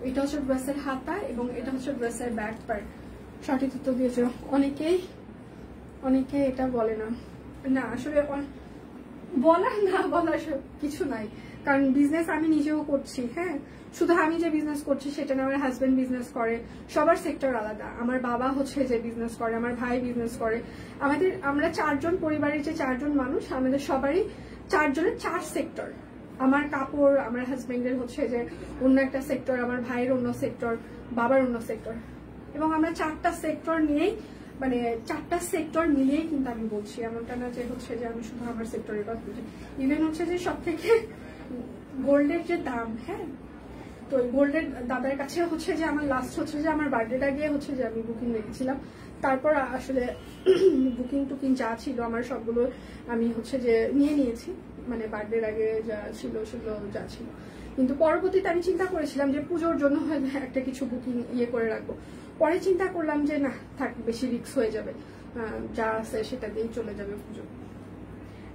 এটা হচ্ছে ড্রেসের হাতা এবং এটা হচ্ছে ড্রেসের ব্যাক পার্ট। সঠিক উত্তর দিয়েছে অনেকে এটা বলে না, না আসলে বলার কিছু নাই, কারণ বিজনেস আমি নিজেও করছি। হ্যাঁ, শুধু আমি যে বিজনেস করছি সেটা না, আমার হাজবেন্ড বিজনেস করে, সবার সেক্টর আলাদা। আমার বাবা হচ্ছে যে বিজনেস করে, আমার ভাই বিজনেস করে, আমরা 4 জন পরিবারের যে 4 জন মানুষ, আমাদের সবারই 4 জনের 4 সেক্টর। আমার কাপড়, আমার হাজবেন্ডের হচ্ছে যে অন্য একটা সেক্টর, আমার ভাইয়ের অন্য সেক্টর, বাবার অন্য সেক্টর, এবং আমরা 4টা সেক্টর নিয়েই, মানে 4টা সেক্টর মিলিয়েই কিন্তু আমি বলছি, এমনটা না যে হচ্ছে যে আমি শুধু আমার সেক্টরের কথা বলছি। ইভেন হচ্ছে যে সব থেকে গোল্ডের যে দাম, হ্যাঁ, তো গোল্ডের দাদার কাছে হচ্ছে যে আমার লাস্ট হচ্ছে যে আমার বার্থডেটা গিয়ে হচ্ছে যে আমি বুকিং রেখেছিলাম, তারপর আসলে বুকিং টুকিং যা ছিল আমার সবগুলো আমি হচ্ছে যে নিয়ে নিয়েছি, মানে বার্থডের আগে যা ছিল সেগুলো যা ছিল। কিন্তু পরবর্তীতে আমি চিন্তা করেছিলাম যে পুজোর জন্য একটা কিছু বুকিং করে রাখবো, পরে চিন্তা করলাম যে না থাক, বেশি রিস্ক হয়ে যাবে, যা আছে সেটা দিয়েই চলে যাবে পুজো।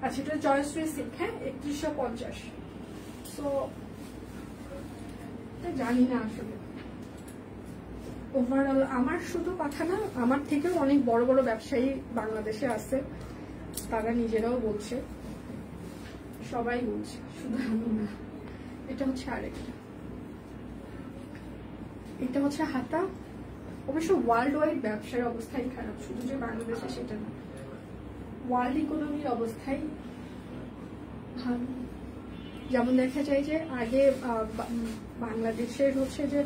আচ্ছা, এটা জয়শ্রী সিল্ক, হ্যাঁ, 3150। সো জানি না আসলে ওভারঅল আমার শুধু কথা না, আমার থেকেও অনেক বড় বড় ব্যবসায়ী বাংলাদেশে আছে, তারা নিজেরাও বলছে, সবাই বলছে, শুধু আমি না। এটা হচ্ছে আরেকটা, এটা হচ্ছে হাতা। অবশ্য ওয়ার্ল্ড ওয়াইড ব্যবসার অবস্থাই খারাপ, শুধু যে বাংলাদেশে সেটা না, ওয়ার্ল্ড ইকোনমির অবস্থাই ভালো। যেমন দেখা যায় যে আগে বাংলাদেশের হচ্ছে যে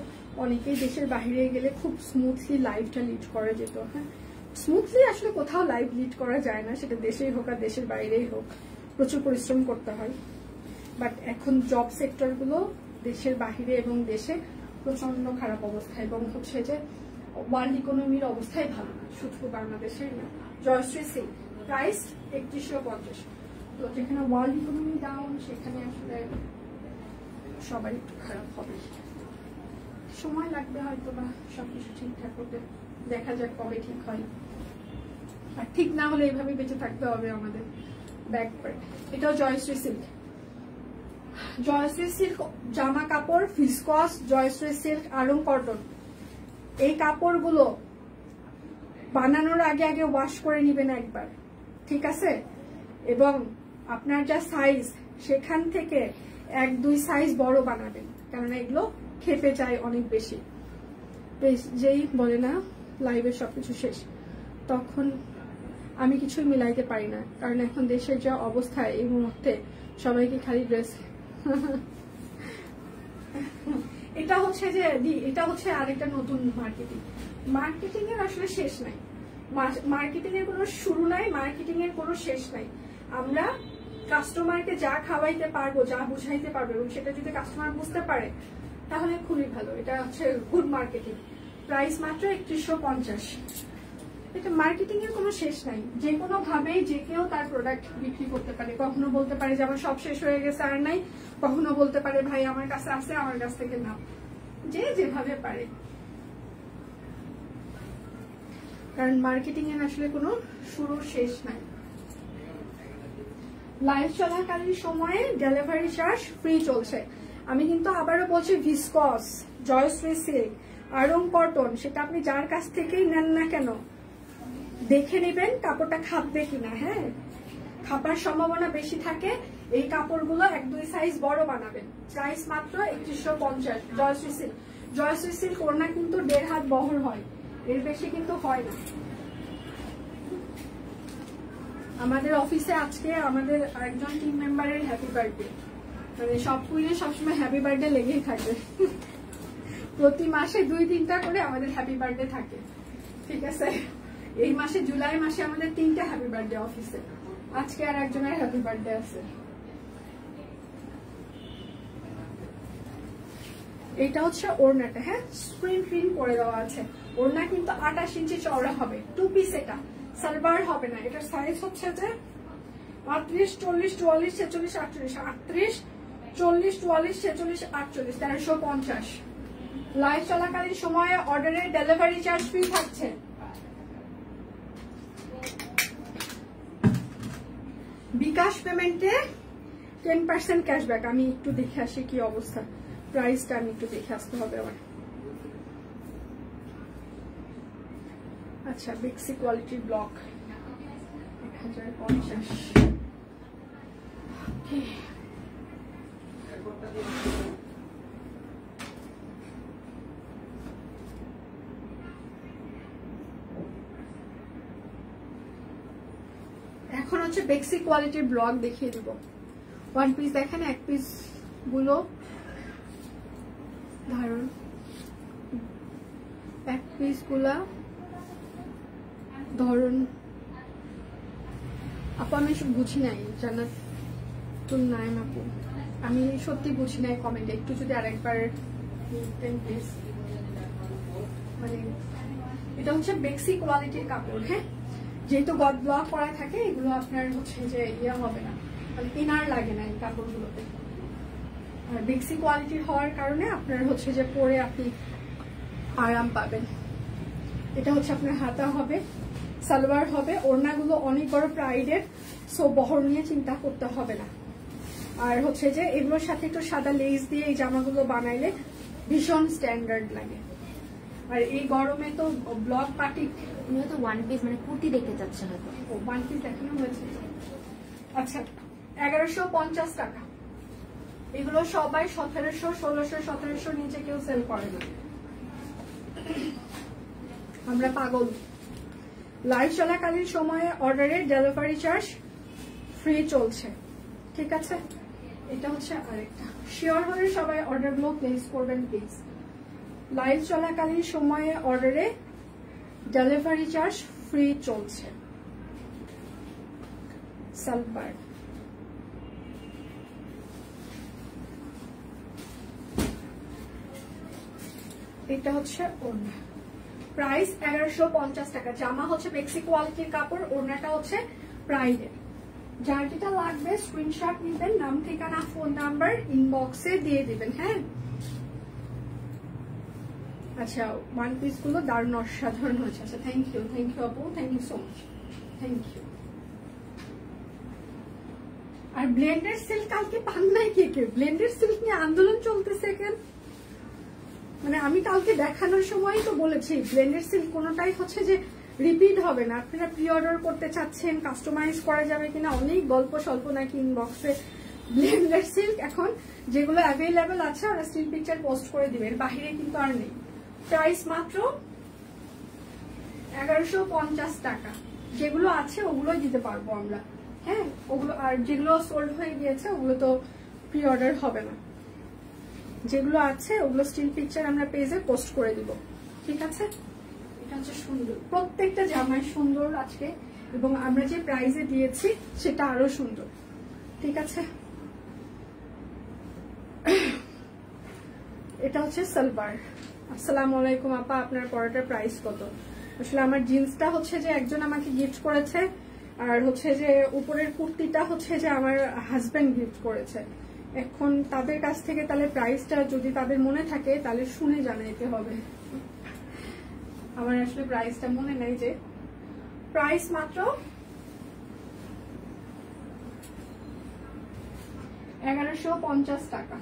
অনেকেই দেশের বাইরে গেলে খুব স্মুথলি লাইফটা লিড করা যেত। হ্যাঁ, স্মুথলি আসলে কোথাও লাইফ লিড করা যায় না, সেটা দেশেই হোক আর দেশের বাইরেই হোক, প্রচুর পরিশ্রম করতে হয়। বাট এখন জব সেক্টরগুলো দেশের বাইরে এবং দেশে প্রচন্ড খারাপ অবস্থা, এবং হচ্ছে যে ওয়ার্ল্ড ইকোনমির অবস্থাই ভালো না, শুধু বাংলাদেশের না। Jayashree silk, price 3150। তো যেখানে ওয়ার্ল্ড ইকোনমি ডাউন, সেখানে আসলে সবাই একটু খারাপ হবে, সময় লাগবে হয়তো, বা সবকিছু ঠিকঠাক করতে, দেখা যাক কবে ঠিক হয়। আর ঠিক না হলে এইভাবে বেঁচে থাকতে হবে আমাদের। ব্যাক পার্ট, এটাও জয়শ্রী সিল্ক। জয়শ্রী সিল্ক জামা কাপড়, viscose, Jayashree silk, Aarong cotton, এই কাপড়গুলো বানানোর আগে আগে ওয়াশ করে নিবেন একবার, ঠিক আছে? এবং আপনার যা সাইজ সেখান থেকে 1-2 সাইজ বড় বানাবেন, কারণ এগুলো খেপে যায় অনেক বেশি। যেই বলে না লাইভে সবকিছু শেষ, তখন আমি কিছুই মিলাইতে পারি না, কারণ এখন দেশের যা অবস্থা এই মুহূর্তে সবাইকে খালি ড্রেস। এটা হচ্ছে আরেকটা নতুন মার্কেটিং এর আসলে শেষ নাই, মার্কেটিং এর কোনো শুরু নাই, মার্কেটিং এর কোনো শেষ নাই। আমরা কাস্টমারকে যা খাওয়াইতে পারবো, যা বুঝাইতে পারবো, এবং সেটা যদি কাস্টমার বুঝতে পারে তাহলে খুবই ভালো। এটা হচ্ছে গুড মার্কেটিং। প্রাইস মাত্র 3150। এটা মার্কেটিং এর কোনো শেষ নাই, যে কোনো ভাবে যে কেউ তার প্রোডাক্ট বিক্রি করতে পারে। কখনো বলতে পারে যে আমার সব শেষ হয়ে গেছে আর নাই, কখনো বলতে পারে ভাই আমার কাছে আছে, আমার কাছ থেকে নাও, যে যেভাবে পারে। কারণ মার্কেটিং এর আসলে কোনো শুরু শেষ নাই। লাইভ চলাকালীন সময়ে ডেলিভারি চার্জ ফ্রি চলছে। আমি কিন্তু আবারও বলছি, viscose, Jayashree silk, Aarong cotton, সেটা আপনি যার কাছ থেকেই নেন না কেন দেখে নেবেন কাপড়টা খাপবে কিনা। হ্যাঁ, খাপার সম্ভাবনা বেশি থাকে। এই কাপড়গুলো 1-2 সাইজ বড় বানাবেন। প্রাইস মাত্র 3150। জয়শ্রী সিল্ক, জয়শ্রী সিল্ক ওড়না কিন্তু 1.5 হাত বহর হয়, এর বেশি কিন্তু হয় না। আমাদের অফিসে আজকে আমাদের আরেকজন টিম মেম্বারের হ্যাপি বার্থডে, মানে সব কুইনে সবসময় হ্যাপি বার্থডে লেগেই থাকবে। প্রতি মাসে 2-3টা করে আমাদের হ্যাপি বার্থডে থাকে, ঠিক আছে। এই মাসে জুলাই মাসে আমাদের 3টা হ্যাপি বার্থডে অফিসে। আজকে আর একজনের হ্যাপি বার্থডে আছে। এটা হচ্ছে ওড়নাটা। হ্যাঁ, স্ক্রিন প্রিন্ট করে দেওয়া আছে। ওড়না কিন্তু 28 ইঞ্চি চওড়া হবে, 2 পিস। এটা সালোয়ার হবে না। এটার সাইজ হচ্ছে যে 38, 40, 44, 46, 48, 38, 40, 44, 46, 48, 1350। লাইভ চলাকালীন সময়ে অর্ডারের ডেলিভারি চার্জ ফ্রি থাকছে। বিকাশ পেমেন্টে 10% ক্যাশব্যাক। আমি একটু দেখে আসি কি অবস্থা, প্রাইসটা আমি একটু দেখে আসতে হবে আমার। আচ্ছা, বেক্সি কোয়ালিটির ব্লক 1050। এখন হচ্ছে বেক্সি কোয়ালিটির ব্লক দেখিয়ে দিব। 1 পিস দেখেন, 1 পিস গুলো ধরুন, 1 পিস গুলা ধরুন। আপু আমি বুঝি নাই, জানাত তো নাই আপু, আমি সত্যি বুঝি নাই কমেন্টে, একটু যদি আরেকবার প্লিজ। মানে এটা হচ্ছে বেক্সি কোয়ালিটির কাপড়। হ্যাঁ, যেহেতু গড ব্লক করা থাকে, এগুলো আপনার হচ্ছে যে ইয়ে হবে না, মানে ইনার লাগে না এই কাপড়গুলোতে। আর বেক্সি কোয়ালিটির হওয়ার কারণে আপনার হচ্ছে যে পরে আপনি আরাম পাবেন। এটা হচ্ছে আপনার হাতা হবে, সালোয়ার হবে। ওড়নাগুলো অনেক বড় প্রাইডের, সো বহর নিয়ে চিন্তা করতে হবে না। আর হচ্ছে যে এগুলোর সাথে একটু সাদা লেস দিয়ে এই জামাগুলো বানাইলে ভীষণ স্ট্যান্ডার্ড লাগে। আর এই গরমে তো ব্লক পার্টি তো 1 পিস মানে কুর্তি দেখতে চাচ্ছেন হয়তো। ও 1 পিস দেখানো হয়েছে। আচ্ছা, 1150 টাকা। এগুলো সবাই 1700, 1600, 1700 নিচে কেউ সেল করে না। আমরা পাগল। লাইভ চলাকালীন সময়ে অর্ডারের ডেলিভারি চার্জ ফ্রি চলছে, ঠিক আছে। এটা হচ্ছে আরেকটা। শিওর হয়ে সবাই অর্ডারগুলো প্লেস করবেন প্লিজ। লাইভ চলাকালীন সময়ে অর্ডারে ডেলিভারি চার্জ ফ্রি চলছে। সালোয়ার এটা হচ্ছে ওড়না, প্রাইস 1150 টাকা। জামা হচ্ছে বেক্সি কোয়ালিটির কাপড়, ওড়নাটা হচ্ছে প্রাইডের। যার যেটা লাগবে স্ক্রিনশট নিবেন, নাম, ঠিকানা, ফোন নাম্বার ইনবক্সে দিয়ে দিবেন। হ্যাঁ, আচ্ছা, 1 পিস গুলো দারুণ অসাধারণ হয়েছে। আচ্ছা, থ্যাংক ইউ আপু, thank you so much, thank you. আর ব্লেন্ডেড সিল্ক কালকে পান নাই কে কে? ব্লেন্ডেড সিল্ক নিয়ে আন্দোলন চলতেছে কেন? মানে আমি কালকে দেখানোর সময় তো বলেছি, ব্লেন্ডেড সিল্ক কোনোটাই হচ্ছে যে রিপিট হবে না। আপনারা প্রি অর্ডার করতে চাচ্ছেন, কাস্টমাইজ করা যাবে কিনা, অনেক গল্প স্বল্প নাকি ইনবক্সে। ব্লেন্ডেড সিল্ক এখন যেগুলো অ্যাভেলেবেল আছে ওরা স্টিল পিকচার পোস্ট করে দিবে, এর বাহিরে কিন্তু আর নেই। প্রাইস মাত্র 1150 টাকা। যেগুলো আছে ওগুলোই দিতে পারবো আমরা। হ্যাঁ, ওগুলো, আর যেগুলো সোল্ড হয়ে গিয়েছে ওগুলো তো প্রি অর্ডার হবে না। যেগুলো আছে ওগুলো স্টিল পিকচার আমরা পেজে পোস্ট করে দিব, ঠিক আছে। এটা হচ্ছে সুন্দর, প্রত্যেকটা জামাই সুন্দর আজকে, এবং আমরা যে প্রাইজে দিয়েছি সেটা আরো সুন্দর, ঠিক আছে। এটা হচ্ছে সালোয়ার। আসসালামু আলাইকুম আপা, আপনার পরাটার প্রাইস কত? আসলে আমার জিন্সটা হচ্ছে যে একজন আমাকে গিফট করেছে, আর হচ্ছে যে উপরের কুর্তিটা হচ্ছে যে আমার হাজবেন্ড গিফট করেছে। এখন তাদের কাছ থেকে তাহলে প্রাইসটা যদি তাদের মনে থাকে তাহলে শুনে জানাইতে হবে। আমার আসলে প্রাইসটা মনে নেই, যে প্রাইস মাত্র 1150 টাকা।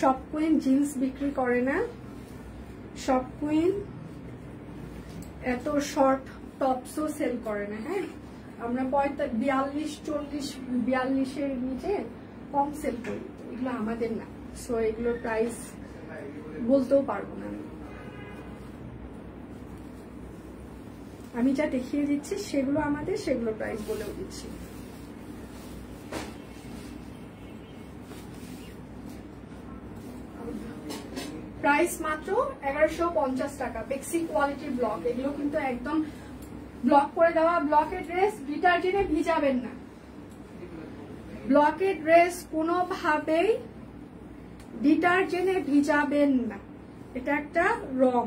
সব কুইন জিন্স বিক্রি করে না, সব কুইন এত শর্ট টপসও সেল করে না। হ্যাঁ, আমরা 42, 40, 42-এর নিচে কম সেল করি, এগুলো আমাদের না। সো এগুলোর প্রাইস বলতেও পারবো না। আমি যা দেখিয়ে দিচ্ছি সেগুলো আমাদের, সেগুলো প্রাইস বলেও দিচ্ছি। প্রাইস মাত্র 1150 টাকা। বেক্সি কোয়ালিটির ব্লক, এগুলো কিন্তু একদম ব্লক করে দেওয়া। ব্লকের ড্রেস ডিটারজেন্টে ভিজাবেন না, ব্লকের ড্রেস কোনোভাবেই ডিটারজেন্টে ভিজাবেন না, এটা একটা রং।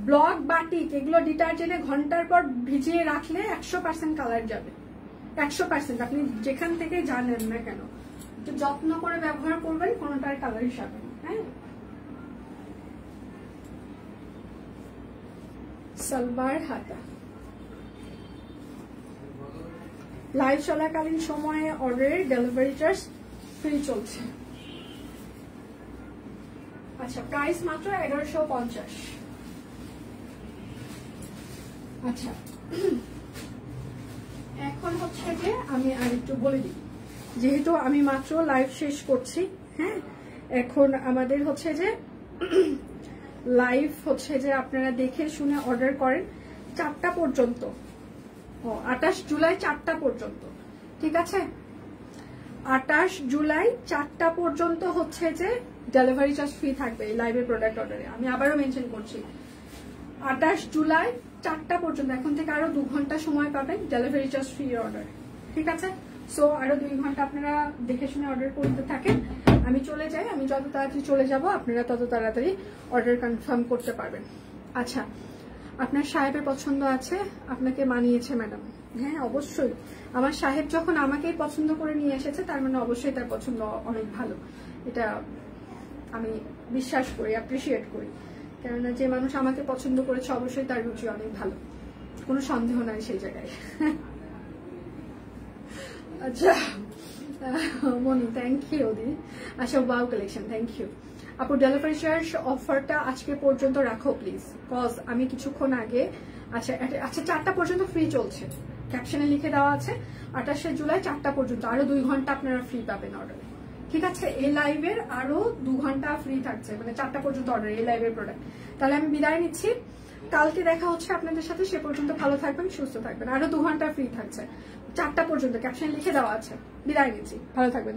ব্লক বাটিক এগুলো ডিটারজেন্টে ঘন্টার পর ভিজিয়ে রাখলে 100% কালার যাবে, 100%। আপনি যেখান থেকে জানেন না কেন, একটু যত্ন করে ব্যবহার করবেন, কোনোটার কালার যাবে না। হ্যাঁ, সালোয়ার হাতা। লাইভ চলাকালীন সময়ে অর্ডারের ডেলিভারি চার্জ ফ্রি চলছে। আচ্ছা, প্রাইস মাত্র 1150। আচ্ছা, এখন হচ্ছে যে আমি আরেকটু বলে দিই, যেহেতু আমি মাত্র লাইভ শেষ করছি। হ্যাঁ, এখন আমাদের হচ্ছে যে লাইভ হচ্ছে যে আপনারা দেখে শুনে অর্ডার করেন 4টা পর্যন্ত। 28 জুলাই 4টা পর্যন্ত, ঠিক আছে? 28 জুলাই 4টা পর্যন্ত হচ্ছে যে ডেলিভারি চার্জ ফ্রি থাকবে এই লাইভের প্রোডাক্ট অর্ডারে। আমি আবারও মেনশন করছি, 28 জুলাই 4টা পর্যন্ত। এখন থেকে আরো 2 ঘন্টা সময় পাবেন ডেলিভারি চার্জ ফ্রি অর্ডার, ঠিক আছে? সো আরো 2 ঘন্টা আপনারা দেখে শুনে অর্ডার করতে থাকেন। আমি চলে যাই, আমি যত তাড়াতাড়ি চলে যাব আপনারা তত তাড়াতাড়ি অর্ডার কনফার্ম করতে পারবেন। আচ্ছা, আপনার সাহেবের পছন্দ আছে, আপনাকে মানিয়েছে ম্যাডাম? হ্যাঁ, অবশ্যই। আমার সাহেব যখন আমাকেই পছন্দ করে নিয়ে এসেছে, তার মানে অবশ্যই তার পছন্দ অনেক ভালো, এটা আমি বিশ্বাস করি, অ্যাপ্রিসিয়েট করি। কেননা যে মানুষ আমাকে পছন্দ করেছে, অবশ্যই তার রুচি অনেক ভালো, কোনো সন্দেহ নাই সেই জায়গায়। আচ্ছা মনি, থ্যাংক ইউ দিদি। আচ্ছা, ওয়াও কালেকশন, থ্যাংক ইউ আপু। ডেলিভারি চার্জ অফারটা আজকে পর্যন্ত রাখো প্লিজ, কজ আমি কিছুক্ষণ আগে, আচ্ছা 4টা পর্যন্ত ফ্রি চলছে, ক্যাপশনে লিখে দেওয়া আছে 28শে জুলাই 4টা পর্যন্ত। আরো 2 ঘন্টা আপনারা ফ্রি পাবেন অর্ডারে, ঠিক আছে? এই লাইভের আরো 2 ঘন্টা ফ্রি থাকছে, মানে 4টা পর্যন্ত অর্ডার এই লাইভের প্রোডাক্ট। তাহলে আমি বিদায় নিচ্ছি, কালকে দেখা হচ্ছে আপনাদের সাথে। সে পর্যন্ত ভালো থাকবেন, সুস্থ থাকবেন। আরো 2 ঘন্টা ফ্রি থাকছে 4টা পর্যন্ত, ক্যাপশন লিখে দেওয়া আছে। বিদায় নিচ্ছি, ভালো থাকবেন।